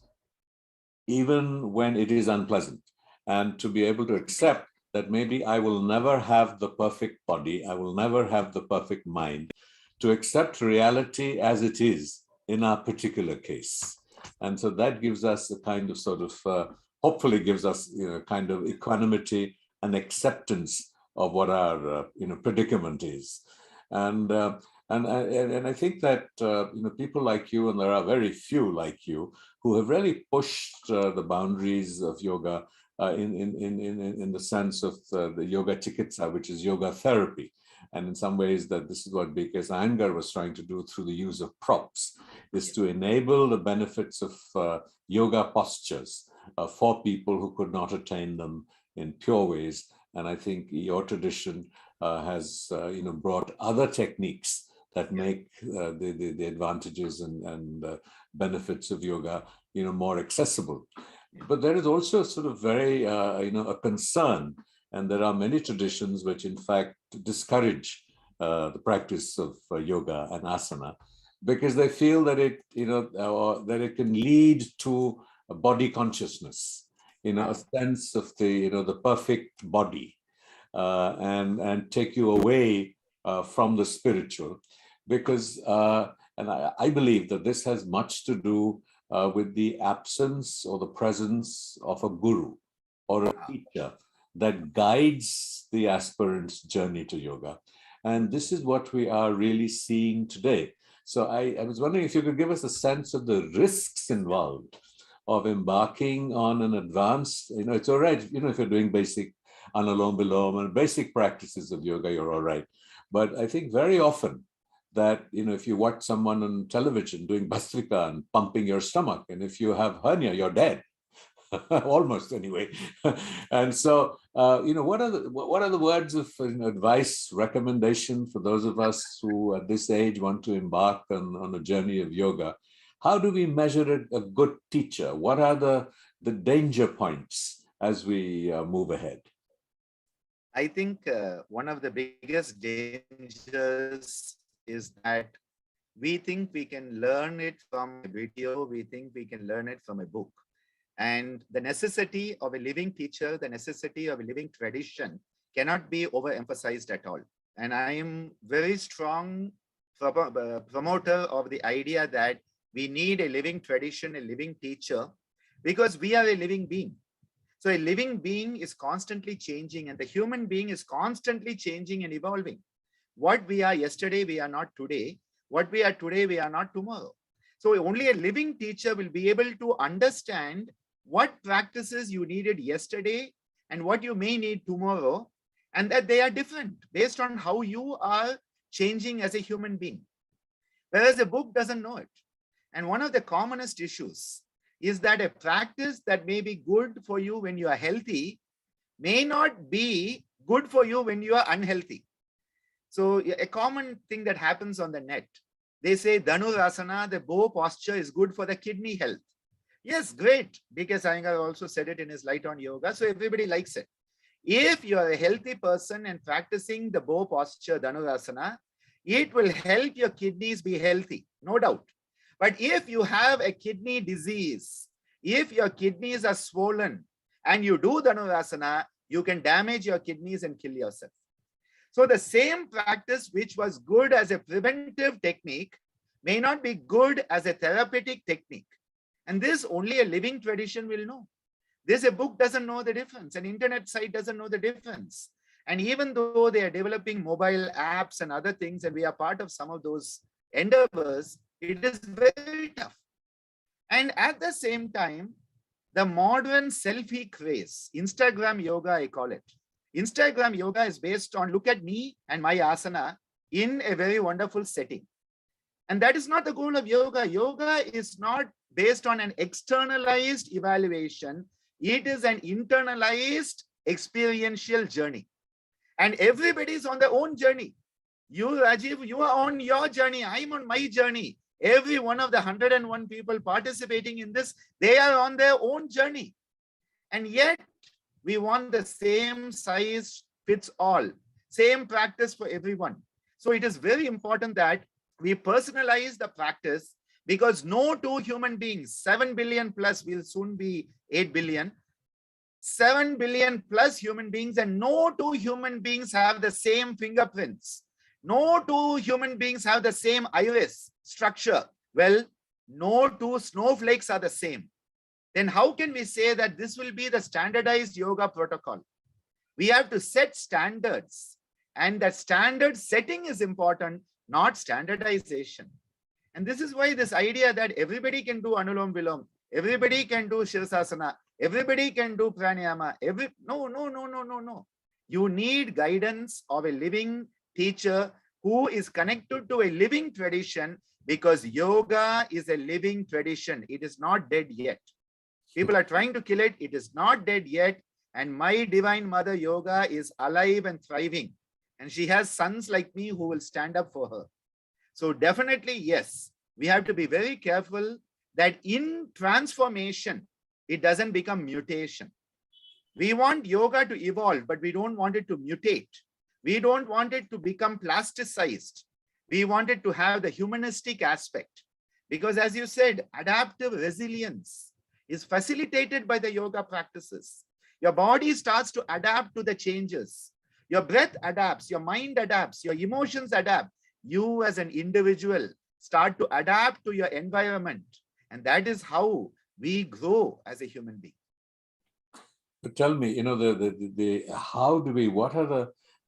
even when it is unpleasant, and to be able to accept that maybe I will never have the perfect body, I will never have the perfect mind, to accept reality as it is in our particular case. And so that gives us a kind of sort of, hopefully gives us kind of equanimity and acceptance of what our predicament is. And I think that people like you, and there are very few like you, who have really pushed the boundaries of yoga in the sense of the yoga chikitsa, which is yoga therapy. And in some ways that this is what B.K. Iyengar was trying to do through the use of props, is to enable the benefits of yoga postures for people who could not attain them in pure ways. And I think your tradition has brought other techniques that make the advantages and benefits of yoga more accessible. But there is also sort of very a concern, and there are many traditions which in fact discourage the practice of yoga and asana, because they feel that it that it can lead to a body consciousness, a sense of the perfect body, and take you away from the spiritual, because and I believe that this has much to do with the absence or the presence of a guru or a teacher that guides the aspirant's journey to yoga. And this is what we are really seeing today. So I was wondering if you could give us a sense of the risks involved of embarking on an advanced, it's all right, if you're doing basic Anulom Vilom and basic practices of yoga, you're all right. But I think very often that, if you watch someone on television doing Bhastrika and pumping your stomach, and if you have hernia, you're dead. Almost anyway. And so, what are the words of advice, recommendation for those of us who at this age want to embark on a journey of yoga? How do we measure a good teacher? What are the danger points as we move ahead? I think one of the biggest dangers is that we think we can learn it from a video, we think we can learn it from a book. And the necessity of a living teacher, the necessity of a living tradition cannot be overemphasized at all. And I am very strong promoter of the idea that we need a living tradition, a living teacher, because we are a living being. So a living being is constantly changing, and the human being is constantly changing and evolving. What we are yesterday, we are not today. What we are today, we are not tomorrow. So only a living teacher will be able to understand what practices you needed yesterday and what you may need tomorrow, and that they are different based on how you are changing as a human being. Whereas a book doesn't know it. And one of the commonest issues is that a practice that may be good for you when you are healthy may not be good for you when you are unhealthy. So a common thing that happens on the net, they say Dhanurasana, the bow posture, is good for the kidney health. Yes, great. D.K. Iyengar also said it in his Light on Yoga, so everybody likes it. If you are a healthy person and practicing the bow posture, Dhanurasana, it will help your kidneys be healthy, no doubt. But if you have a kidney disease, if your kidneys are swollen and you do Dhanurasana, you can damage your kidneys and kill yourself. So the same practice which was good as a preventive technique may not be good as a therapeutic technique. And this only a living tradition will know. This a book doesn't know the difference. An internet site doesn't know the difference. And even though they are developing mobile apps and other things, and we are part of some of those endeavors, it is very tough. And at the same time, the modern selfie craze, Instagram yoga, I call it. Instagram yoga is based on look at me and my asana in a very wonderful setting. And that is not the goal of yoga. Yoga is not based on an externalized evaluation. It is an internalized experiential journey. And everybody is on their own journey. You, Rajiv, you are on your journey. I'm on my journey. Every one of the 101 people participating in this, they are on their own journey. And yet, we want the same size fits all, same practice for everyone. So it is very important that we personalize the practice, because no two human beings, 7 billion plus, will soon be 8 billion, 7 billion plus human beings, and no two human beings have the same fingerprints. No two human beings have the same iris structure. Well, no two snowflakes are the same. Then how can we say that this will be the standardized yoga protocol? We have to set standards, and that standard setting is important, not standardization. And this is why this idea that everybody can do Anulom Vilom, everybody can do Shirsasana, everybody can do Pranayama, no. You need guidance of a living teacher who is connected to a living tradition, because yoga is a living tradition. It is not dead yet. People are trying to kill it. It is not dead yet. And my divine mother yoga is alive and thriving. And she has sons like me who will stand up for her. So definitely, yes, we have to be very careful that in transformation, it doesn't become mutation. We want yoga to evolve, but we don't want it to mutate. We don't want it to become plasticized. We want it to have the humanistic aspect. Because as you said, adaptive resilience is facilitated by the yoga practices. Your body starts to adapt to the changes. Your breath adapts, your mind adapts, your emotions adapt. You as an individual start to adapt to your environment. And that is how we grow as a human being. But tell me,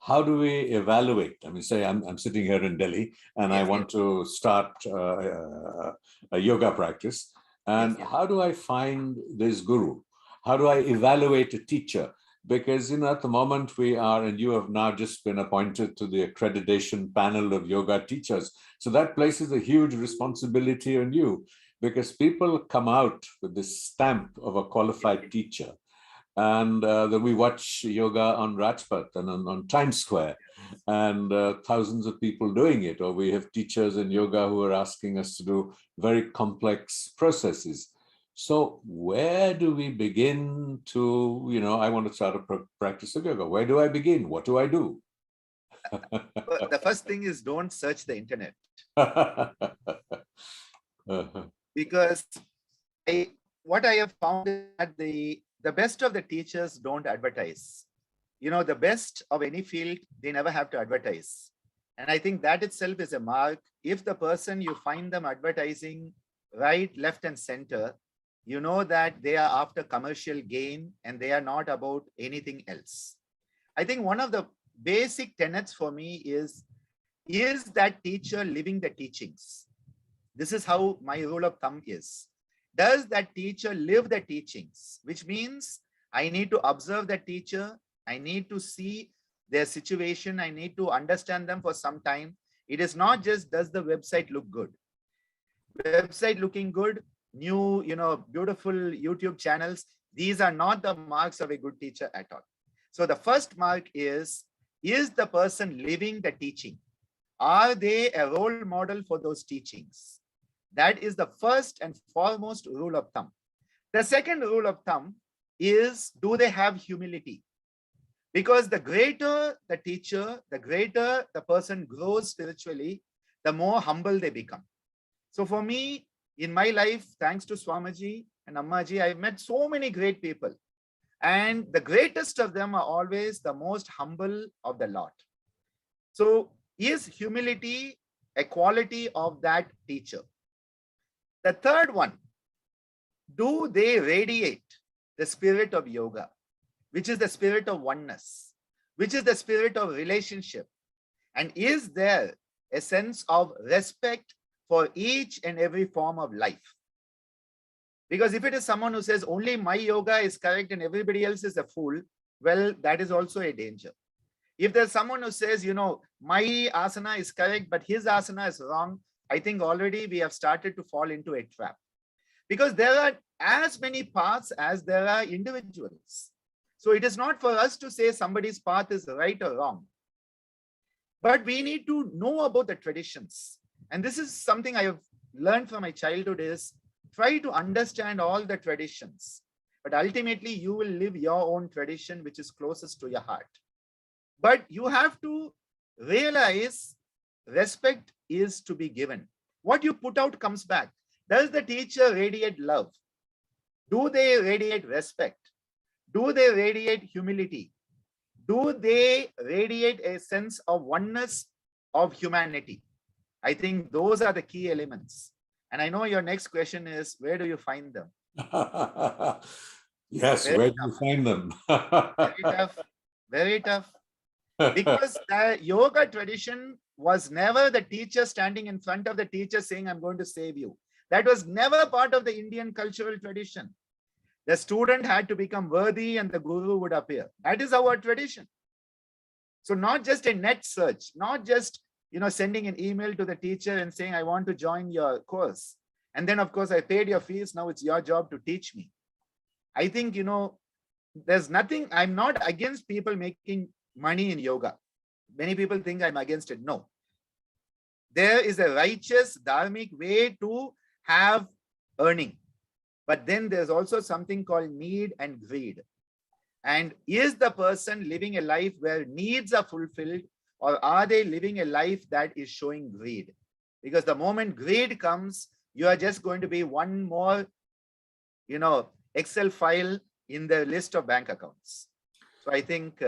how do we evaluate? I mean, say I'm sitting here in Delhi and I want to start a yoga practice. And how do I find this guru? How do I evaluate a teacher? because, at the moment we are, and you have now just been appointed to the accreditation panel of yoga teachers. So that places a huge responsibility on you, because people come out with this stamp of a qualified teacher. And then we watch yoga on Rajpath and on Times Square, and thousands of people doing it. Or we have teachers in yoga who are asking us to do very complex processes. So where do we begin to, I want to start a practice of yoga. Where do I begin? What do I do? Well, the first thing is, don't search the internet. Because what I have found is that the best of the teachers don't advertise. The best of any field, they never have to advertise. And I think that itself is a mark. If the person, you find them advertising right, left, and center, you know that they are after commercial gain and they are not about anything else. I think one of the basic tenets for me is that teacher living the teachings? This is how my rule of thumb is. Does that teacher live the teachings? Which means I need to observe the teacher. I need to see their situation. I need to understand them for some time. It is not just, does the website look good? Website looking good, new, beautiful YouTube channels. These are not the marks of a good teacher at all. So the first mark is the person living the teaching? Are they a role model for those teachings? That is the first and foremost rule of thumb. The second rule of thumb is, do they have humility? Because the greater the teacher, the greater the person grows spiritually, the more humble they become. So for me, in my life, thanks to Swamiji and Ammaji, I've met so many great people. And the greatest of them are always the most humble of the lot. So is humility a quality of that teacher? The third one, do they radiate the spirit of yoga, which is the spirit of oneness, which is the spirit of relationship? And is there a sense of respect for each and every form of life? Because if it is someone who says only my yoga is correct and everybody else is a fool, well, that is also a danger. If there's someone who says, my asana is correct, but his asana is wrong, I think already we have started to fall into a trap. Because there are as many paths as there are individuals. So it is not for us to say somebody's path is right or wrong. But we need to know about the traditions. And this is something I have learned from my childhood, is try to understand all the traditions. But ultimately, you will live your own tradition, which is closest to your heart. But you have to realize respect is to be given. What you put out comes back. Does the teacher radiate love? Do they radiate respect? Do they radiate humility? Do they radiate a sense of oneness of humanity? I think those are the key elements. And I know your next question is, where do you find them? Yes, where do you find them? Very tough. Very tough. Because the yoga tradition was never the teacher standing in front of the teacher saying, I'm going to save you. That was never part of the Indian cultural tradition. The student had to become worthy and the guru would appear. That is our tradition. So not just a net search, not just sending an email to the teacher and saying, I want to join your course. And then, of course, I paid your fees. Now it's your job to teach me. I think, there's nothing, I'm not against people making money in yoga. Many people think I'm against it. No. There is a righteous, dharmic way to have earning. But then there's also something called need and greed. And is the person living a life where needs are fulfilled, or are they living a life that is showing greed? Because the moment greed comes, you are just going to be one more, Excel file in the list of bank accounts. So I think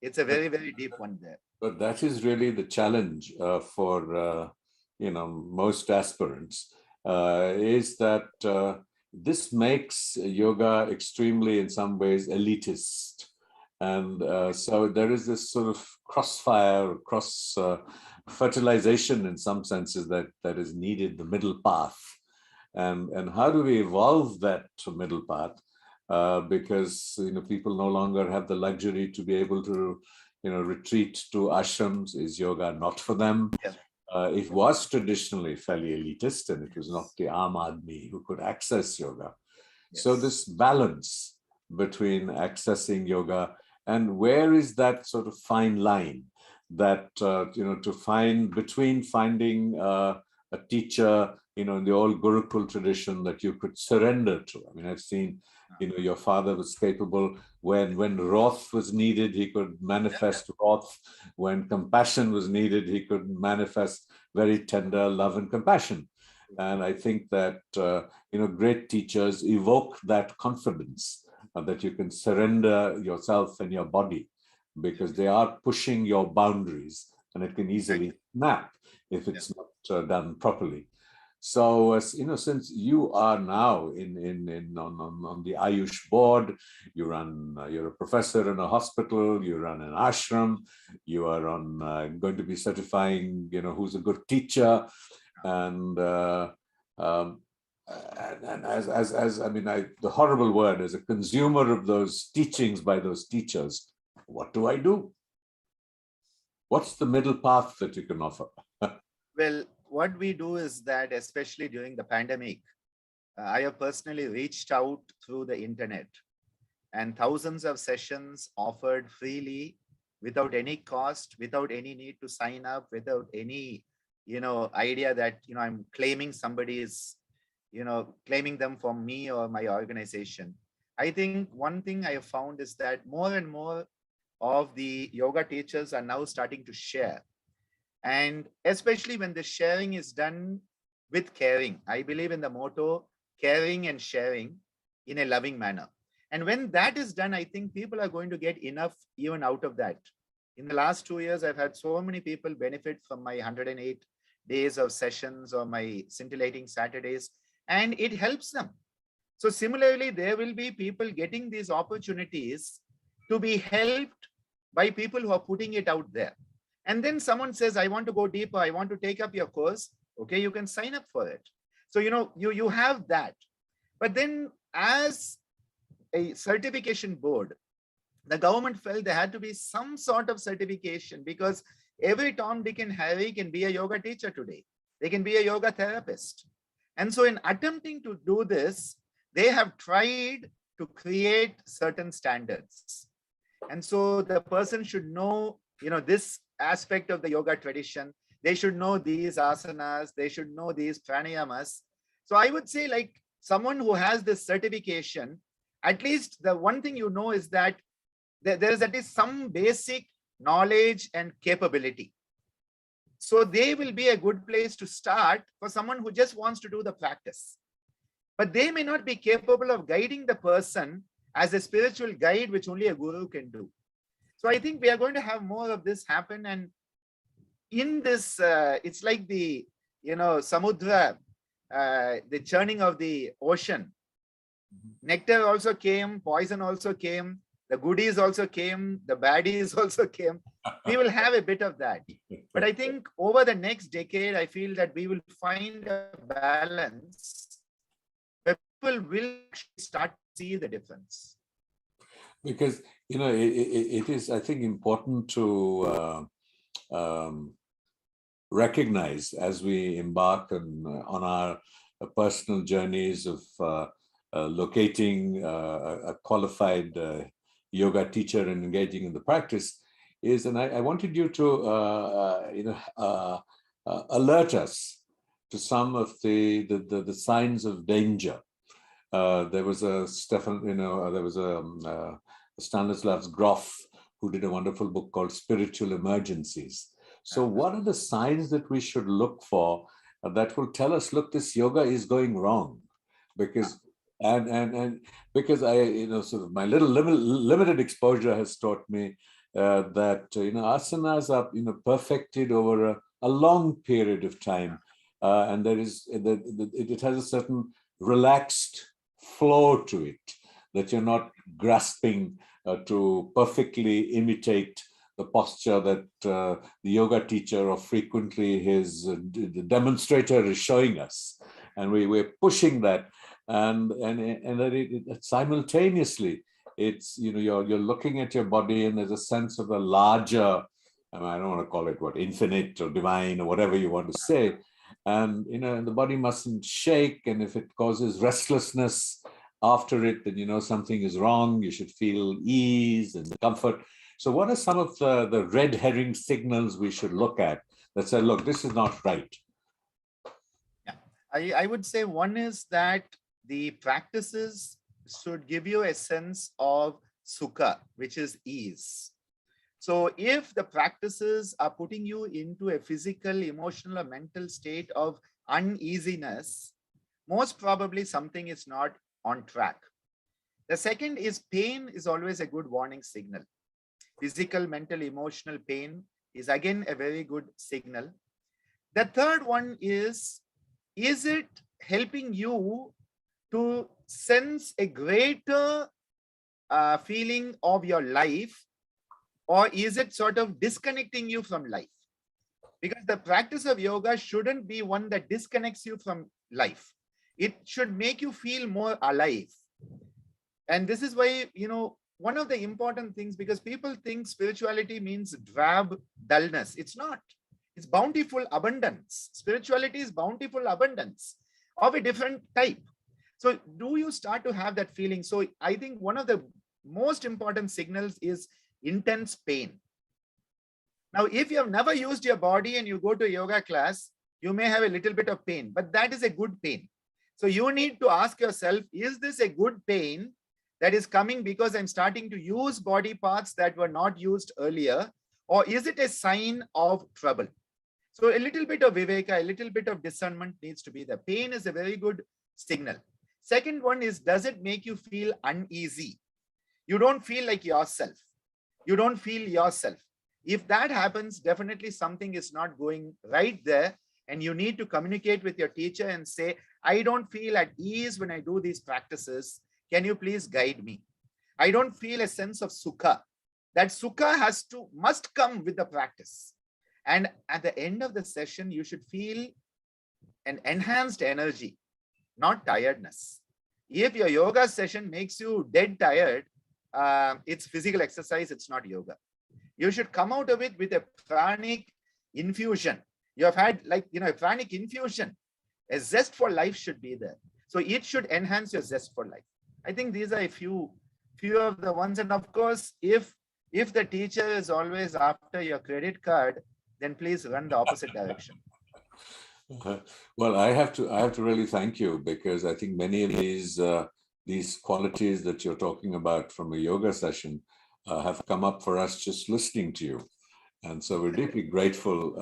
it's a very, very deep one there. But that is really the challenge for, most aspirants, is that this makes yoga extremely, in some ways, elitist. And so there is this sort of crossfire, fertilization in some senses that is needed, the middle path. And how do we evolve that middle path? because people no longer have the luxury to be able to retreat to ashrams. Is yoga not for them? Yeah. It was traditionally fairly elitist, and it was not the Aam Aadmi who could access yoga. Yes. So this balance between accessing yoga, and where is that sort of fine line that to find between finding a teacher in the old Gurukul tradition that you could surrender to. I mean, I've seen your father was capable when wrath was needed, he could manifest wrath. When compassion was needed, he could manifest very tender love and compassion. And I think that great teachers evoke that confidence that you can surrender yourself and your body, because they are pushing your boundaries, and it can easily snap if it's not done properly. So, since you are now on the AYUSH board, you're a professor in a hospital, you run an ashram, you are going to be certifying, who's a good teacher, and as I mean, the horrible word, as a consumer of those teachings by those teachers, what do I do? What's the middle path that you can offer? Well, what we do is that, especially during the pandemic, I have personally reached out through the internet, and thousands of sessions offered freely, without any cost, without any need to sign up, without any, idea that, I'm claiming somebody's, claiming them from me or my organization. I think one thing I have found is that more and more of the yoga teachers are now starting to share. And especially when the sharing is done with caring. I believe in the motto, caring and sharing in a loving manner. And when that is done, I think people are going to get enough even out of that. In the last 2 years, I've had so many people benefit from my 108 days of sessions or my scintillating Saturdays, and it helps them. So similarly, there will be people getting these opportunities to be helped by people who are putting it out there. And then someone says, I want to go deeper, I want to take up your course. Okay, you can sign up for it. So, you have that. But then as a certification board, the government felt there had to be some sort of certification, because every Tom, Dick, and Harry can be a yoga teacher today. They can be a yoga therapist. And so in attempting to do this, they have tried to create certain standards. And so the person should know, this aspect of the yoga tradition. They should know these asanas. They should know these pranayamas. So I would say, like, someone who has this certification, at least the one thing is that there is at least some basic knowledge and capability. So they will be a good place to start for someone who just wants to do the practice. But they may not be capable of guiding the person as a spiritual guide, which only a guru can do. So I think we are going to have more of this happen. And in this, it's like the, samudra, the churning of the ocean. Nectar also came, poison also came, the goodies also came, the baddies also came. We will have a bit of that. But I think over the next decade, I feel that we will find a balance where people will start to see the difference. Because, it is, I think, important to recognize as we embark on our personal journeys of locating a qualified yoga teacher and engaging in the practice and I wanted you to, alert us to some of the signs of danger. There was a Stanislav Grof who did a wonderful book called Spiritual Emergencies. So what are the signs that we should look for that will tell us, look, this yoga is going wrong? Because because I, sort of my little limited exposure has taught me that, asanas are, perfected over a long period of time. And it has a certain relaxed flow to it, that you're not grasping to perfectly imitate the posture that the yoga teacher or frequently the demonstrator is showing us. And we're pushing that. and that simultaneously, it's, you're looking at your body, and there's a sense of a larger, I don't want to call it infinite or divine or whatever you want to say. And, the body mustn't shake. And if it causes restlessness after it, then, something is wrong. You should feel ease and comfort. So what are some of the red herring signals we should look at that say, look, this is not right? Yeah, I would say one is that the practices should give you a sense of sukha, which is ease. So if the practices are putting you into a physical, emotional, or mental state of uneasiness, most probably something is not on track. The second is pain is always a good warning signal. Physical, mental, emotional pain is again a very good signal. The third one is it helping you to sense a greater feeling of your life, or is it sort of disconnecting you from life? Because the practice of yoga shouldn't be one that disconnects you from life. It should make you feel more alive. And this is why, one of the important things, because people think spirituality means drab dullness. It's not. It's bountiful abundance. Spirituality is bountiful abundance of a different type. So do you start to have that feeling? So I think one of the most important signals is intense pain. Now, if you have never used your body and you go to a yoga class, you may have a little bit of pain, but that is a good pain. So you need to ask yourself, is this a good pain that is coming because I'm starting to use body parts that were not used earlier? Or is it a sign of trouble? So a little bit of viveka, a little bit of discernment needs to be there. Pain is a very good signal. Second one is, does it make you feel uneasy? You don't feel like yourself. You don't feel yourself. If that happens, definitely something is not going right there. And you need to communicate with your teacher and say, I don't feel at ease when I do these practices. Can you please guide me? I don't feel a sense of sukha. That sukha must come with the practice. And at the end of the session, you should feel an enhanced energy, not tiredness. If your yoga session makes you dead tired, it's physical exercise, it's not yoga. You should come out of it with a pranic infusion. You have had a pranic infusion. A zest for life should be there. So it should enhance your zest for life. I think these are a few of the ones. And of course, if the teacher is always after your credit card, then please run the opposite direction. Well, I have to really thank you, because I think many of these qualities that you're talking about from a yoga session have come up for us just listening to you. And so we're deeply grateful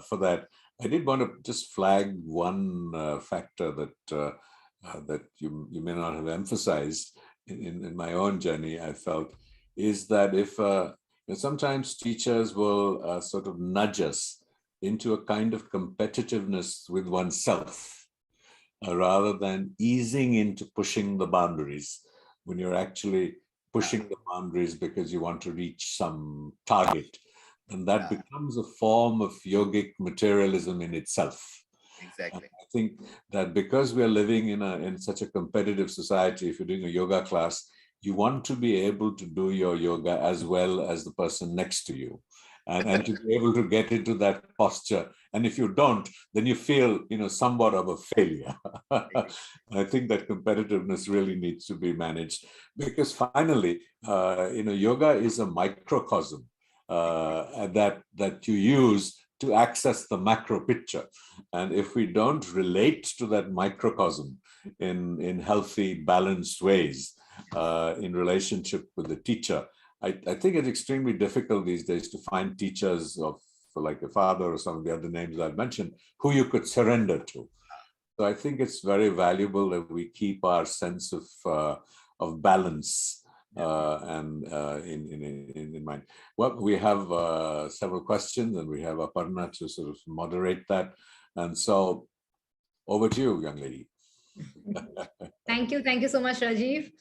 for that. I did want to just flag one factor that you may not have emphasized in my own journey, I felt, is that if sometimes teachers will sort of nudge us into a kind of competitiveness with oneself, rather than easing into pushing the boundaries, when you're actually pushing the boundaries because you want to reach some target, and that becomes a form of yogic materialism in itself. Exactly. And I think that because we are living in such a competitive society, if you're doing a yoga class, you want to be able to do your yoga as well as the person next to you, and to be able to get into that posture. And if you don't, then you feel, somewhat of a failure. I think that competitiveness really needs to be managed, because finally, yoga is a microcosm that you use to access the macro picture. And if we don't relate to that microcosm in healthy, balanced ways, in relationship with the teacher, I think it's extremely difficult these days to find teachers for like a father or some of the other names I've mentioned, who you could surrender to. So I think it's very valuable that we keep our sense of balance in mind. Well, we have several questions, and we have Aparna to sort of moderate that. And so over to you, young lady. Thank you so much, Rajiv.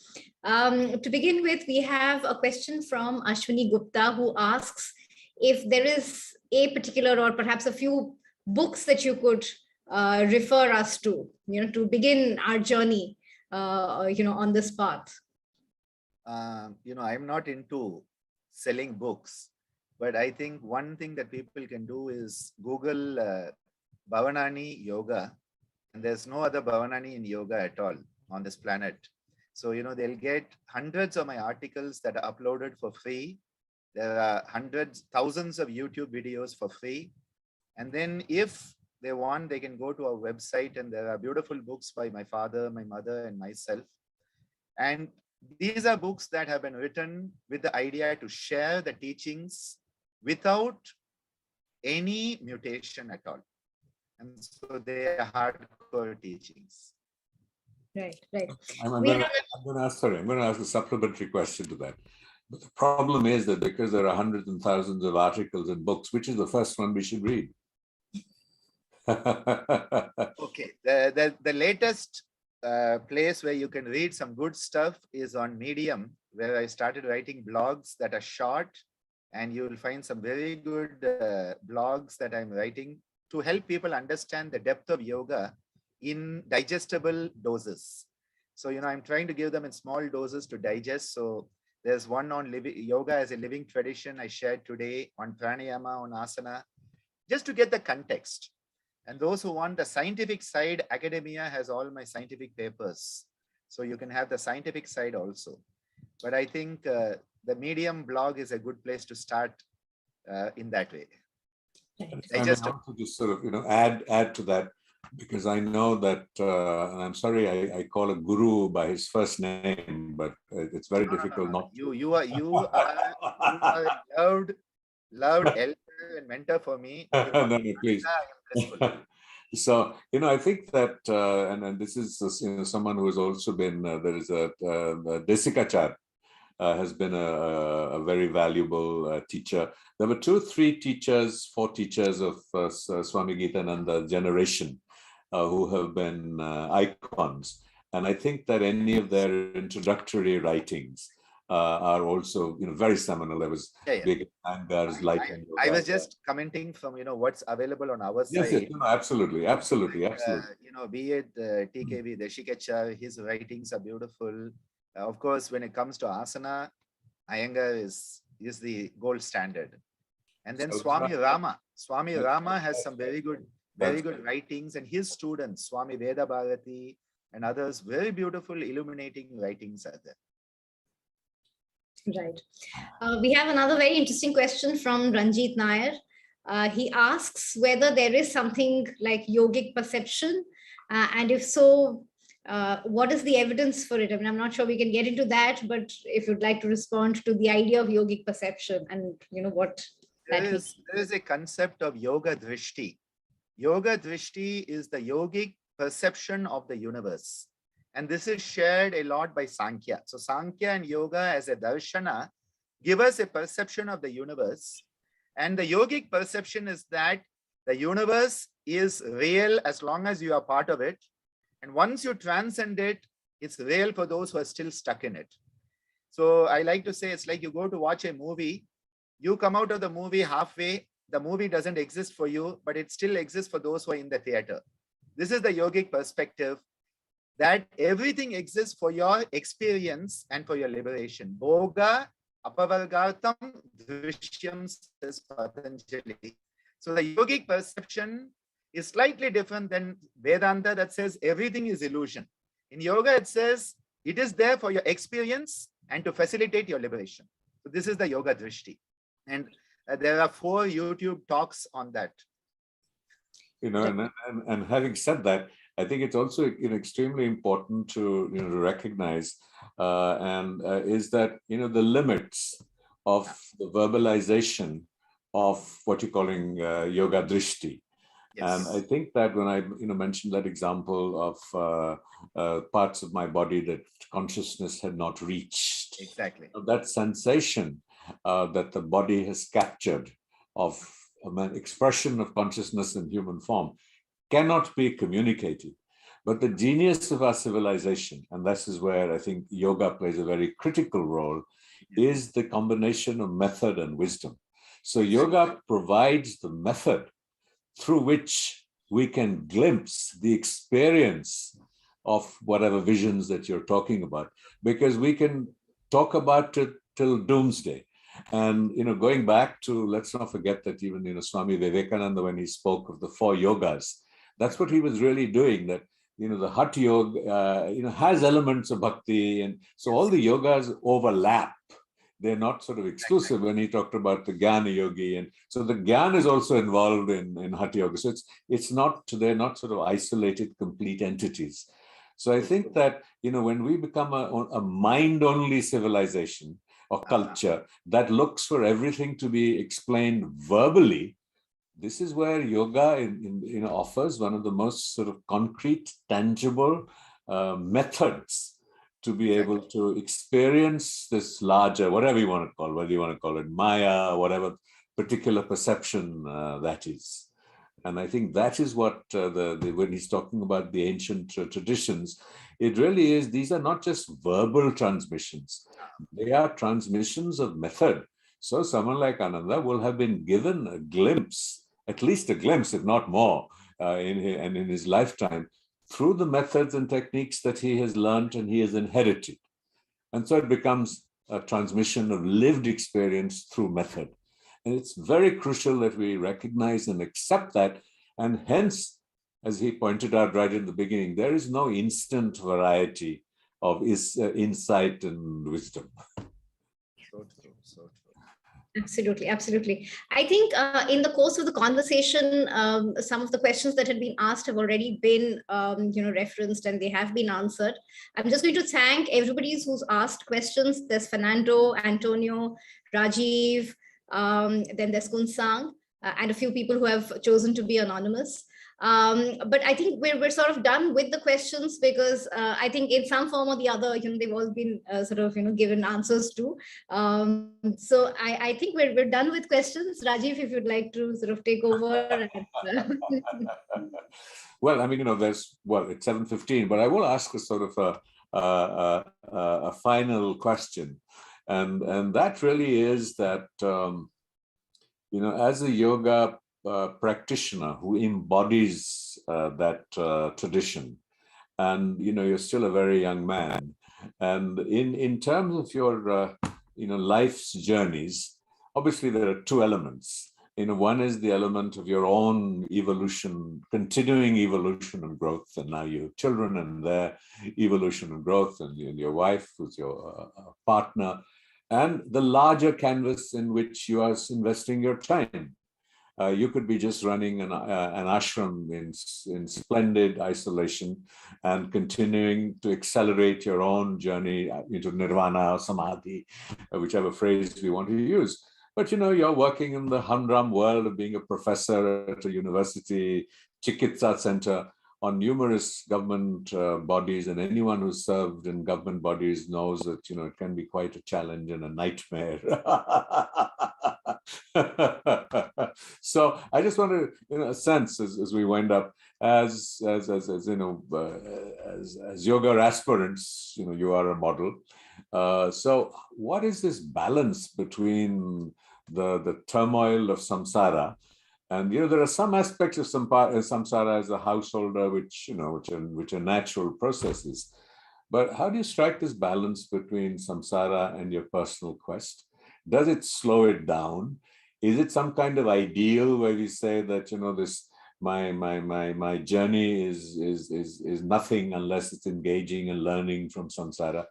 To begin with, we have a question from Ashwini Gupta, who asks if there is a particular or perhaps a few books that you could refer us to, to begin our journey, on this path? I'm not into selling books, but I think one thing that people can do is Google Bhavanani yoga, and there's no other Bhavanani in yoga at all on this planet. So, they'll get hundreds of my articles that are uploaded for free. There are thousands of YouTube videos for free. And then if they want, they can go to our website, and there are beautiful books by my father, my mother, and myself. And these are books that have been written with the idea to share the teachings without any mutation at all. And so they are hardcore teachings. Right. I'm going to ask a supplementary question to that. But the problem is that because there are hundreds and thousands of articles and books, which is the first one we should read? Okay, the latest place where you can read some good stuff is on Medium, where I started writing blogs that are short, and you will find some very good blogs that I'm writing to help people understand the depth of yoga in digestible doses. So, I'm trying to give them in small doses to digest. So there's one on yoga as a living tradition I shared today, on pranayama, on asana, just to get the context. And those who want the scientific side, academia has all my scientific papers. So you can have the scientific side also. But I think the Medium blog is a good place to start in that way. I may also just sort of, add to that, because I know that, and I'm sorry, I call a guru by his first name, but it's very difficult not. You are a loved elder and mentor for me. No, please. So, I think that, and this is, someone who has also been, there is a Yogacharya has been a very valuable teacher. There were 4 teachers of Swami Geetananda generation who have been icons. And I think that any of their introductory writings are also, very seminal. There was big Angar's Light and Yoga. I was just commenting from, what's available on our side. Yes, absolutely. Be it TKV, the Shikachar, his writings are beautiful. Of course, when it comes to asana, Iyengar is the gold standard. And then Swami Rama has some very good writings, and his students, Swami Veda Bharati and others, very beautiful illuminating writings are there. Right. We have another very interesting question from Ranjit Nair. He asks whether there is something like yogic perception, and if so, what is the evidence for it? I mean, I'm not sure we can get into that, but if you'd like to respond to the idea of yogic perception and what that is. There is a concept of yoga drishti. Yoga drishti is the yogic perception of the universe. And this is shared a lot by Sankhya. So Sankhya and yoga as a darshana give us a perception of the universe. And the yogic perception is that the universe is real as long as you are part of it. And once you transcend it, it's real for those who are still stuck in it. So I like to say it's like you go to watch a movie, you come out of the movie halfway, the movie doesn't exist for you, but it still exists for those who are in the theater. This is the yogic perspective, that everything exists for your experience and for your liberation. Bhoga apavargartam drishyam, says Patanjali. So the yogic perception is slightly different than Vedanta that says everything is illusion. In yoga, it says it is there for your experience and to facilitate your liberation. So this is the yoga drishti. And there are 4 YouTube talks on that. And having said that, I think it's also extremely important to recognize is that the limits of the verbalization of what you're calling yoga drishti. Yes. And I think that when I mentioned that example of parts of my body that consciousness had not reached, exactly, that sensation that the body has captured of an expression of consciousness in human form cannot be communicated. But the genius of our civilization, and this is where I think yoga plays a very critical role, is the combination of method and wisdom. So yoga provides the method through which we can glimpse the experience of whatever visions that you're talking about, because we can talk about it till doomsday. And, going back to, let's not forget that even, Swami Vivekananda, when he spoke of the 4 yogas, that's what he was really doing, that, the Hatha Yoga, has elements of bhakti. And so all the yogas overlap. They're not sort of exclusive. When he talked about the Jnana Yogi, and so the Jnana is also involved in Hatha Yoga. So they're not sort of isolated, complete entities. So I think that, when we become a mind-only civilization or culture that looks for everything to be explained verbally, this is where yoga offers one of the most sort of concrete, tangible methods to be able to experience this larger, whatever you want to call it, whether you want to call it Maya, whatever particular perception that is. And I think that is what when he's talking about the ancient traditions, it really is, these are not just verbal transmissions, they are transmissions of method. So someone like Ananda will have been given a glimpse, at least a glimpse, if not more, in his lifetime, through the methods and techniques that he has learned and he has inherited. And so it becomes a transmission of lived experience through method. And it's very crucial that we recognize and accept that. And hence, as he pointed out right in the beginning, there is no instant variety of insight and wisdom. So true, so true. Absolutely, absolutely. I think in the course of the conversation, some of the questions that had been asked have already been, referenced, and they have been answered. I'm just going to thank everybody who's asked questions. There's Fernando, Antonio, Rajiv, then there's Kunsang, and a few people who have chosen to be anonymous. But I think we're sort of done with the questions, because I think in some form or the other, they've all been given answers to. So I think we're done with questions. Rajiv, if you'd like to sort of take over. Well, I mean, it's 7:15, but I will ask a sort of a final question, and that really is that as a yoga practitioner who embodies that tradition, and you're still a very young man, and in terms of your life's journeys, obviously there are 2 elements. One is the element of your own evolution, continuing evolution and growth, and now your children and their evolution and growth, and your wife who's your partner, and the larger canvas in which you are investing your time. You could be just running an ashram in splendid isolation and continuing to accelerate your own journey into nirvana or samadhi, whichever phrase we want to use. But you're working in the humdrum world of being a professor at a university, Chikitsa center, on numerous government bodies, and anyone who's served in government bodies knows that it can be quite a challenge and a nightmare. So I just want to, a sense as we wind up, as yoga aspirants, you are a model. So what is this balance between the turmoil of samsara? And there are some aspects of samsara as a householder, which are natural processes. But how do you strike this balance between samsara and your personal quest? Does it slow it down? Is it some kind of ideal where we say that this my journey is nothing unless it's engaging and learning from samsara?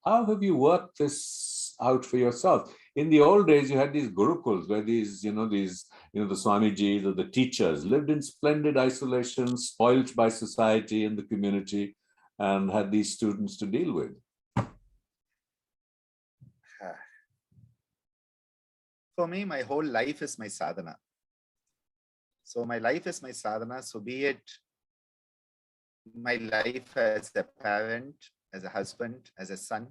How have you worked this out for yourself? In the old days, you had these gurukuls where the Swamijis or the teachers lived in splendid isolation, spoiled by society and the community, and had these students to deal with. For me, my whole life is my sadhana. So my life is my sadhana. So be it my life as a parent, as a husband, as a son,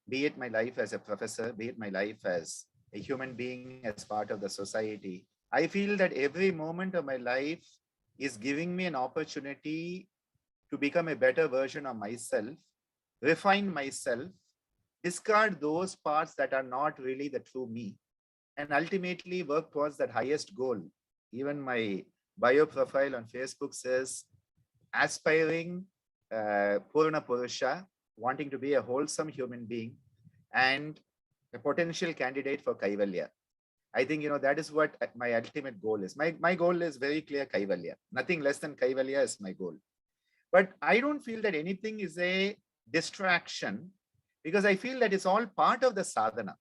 be it my life as a professor, be it my life as a human being, as part of the society, I feel that every moment of my life is giving me an opportunity to become a better version of myself, refine myself, discard those parts that are not really the true me, and ultimately work towards that highest goal. Even my bio profile on Facebook says, aspiring Purna Purusha, wanting to be a wholesome human being and a potential candidate for Kaivalya. I think, that is what my ultimate goal is. My goal is very clear, Kaivalya. Nothing less than Kaivalya is my goal. But I don't feel that anything is a distraction, because I feel that it's all part of the sadhana.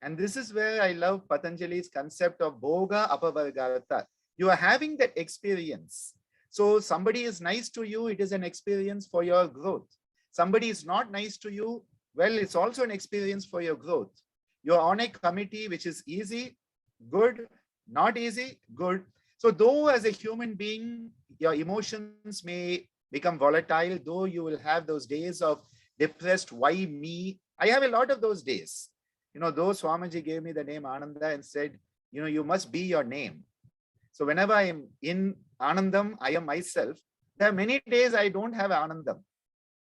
And this is where I love Patanjali's concept of Bhoga Apavargartha. You are having that experience. So somebody is nice to you, it is an experience for your growth. Somebody is not nice to you, well, it's also an experience for your growth. You're on a committee which is easy, good, not easy, good. So though as a human being, your emotions may become volatile, though you will have those days of depressed, why me? I have a lot of those days. Though Swamiji gave me the name Ananda and said, you must be your name. So whenever I am in Anandam, I am myself. There are many days I don't have Anandam.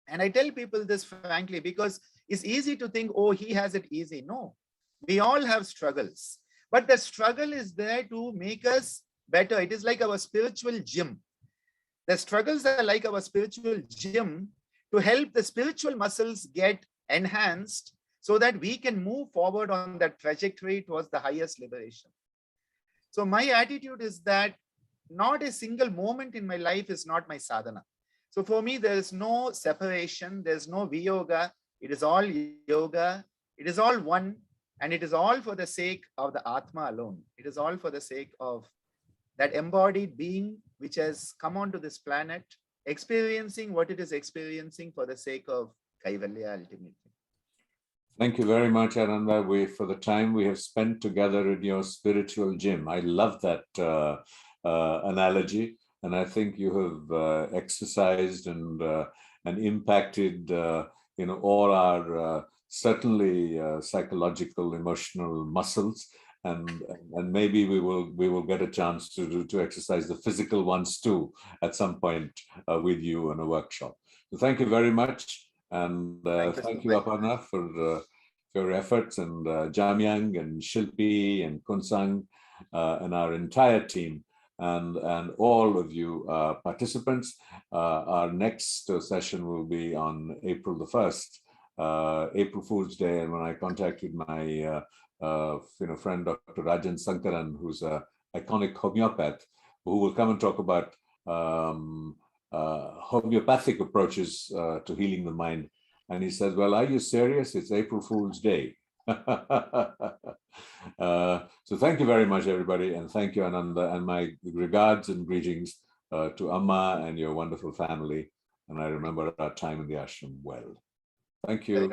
And I tell people this frankly, because it's easy to think, oh, he has it easy. No, we all have struggles. But the struggle is there to make us better. It is like our spiritual gym. The struggles are like our spiritual gym to help the spiritual muscles get enhanced so that we can move forward on that trajectory towards the highest liberation. So my attitude is that not a single moment in my life is not my sadhana. So for me, there is no separation. There's no viyoga. It is all yoga. It is all one. And it is all for the sake of the Atma alone. It is all for the sake of that embodied being which has come onto this planet, experiencing what it is experiencing for the sake of Kaivalya ultimately. Thank you very much, Ananda, for the time we have spent together in your spiritual gym. I love that analogy, and I think you have exercised and impacted, all our certainly psychological, emotional muscles, and maybe we will get a chance to exercise the physical ones too at some point with you in a workshop. So thank you very much. And thank you, Aparna, for your efforts, and Jamyang and Shilpi and Kunsang and our entire team, and all of you participants. Our next session will be on April the 1st, April Fool's Day. And when I contacted my friend Dr. Rajan Sankaran, who's an iconic homeopath, who will come and talk about homeopathic approaches to healing the mind. And he says, well, are you serious? It's April Fool's Day. So thank you very much, everybody. And thank you, Ananda. And my regards and greetings to Amma and your wonderful family. And I remember our time in the ashram well. Thank you.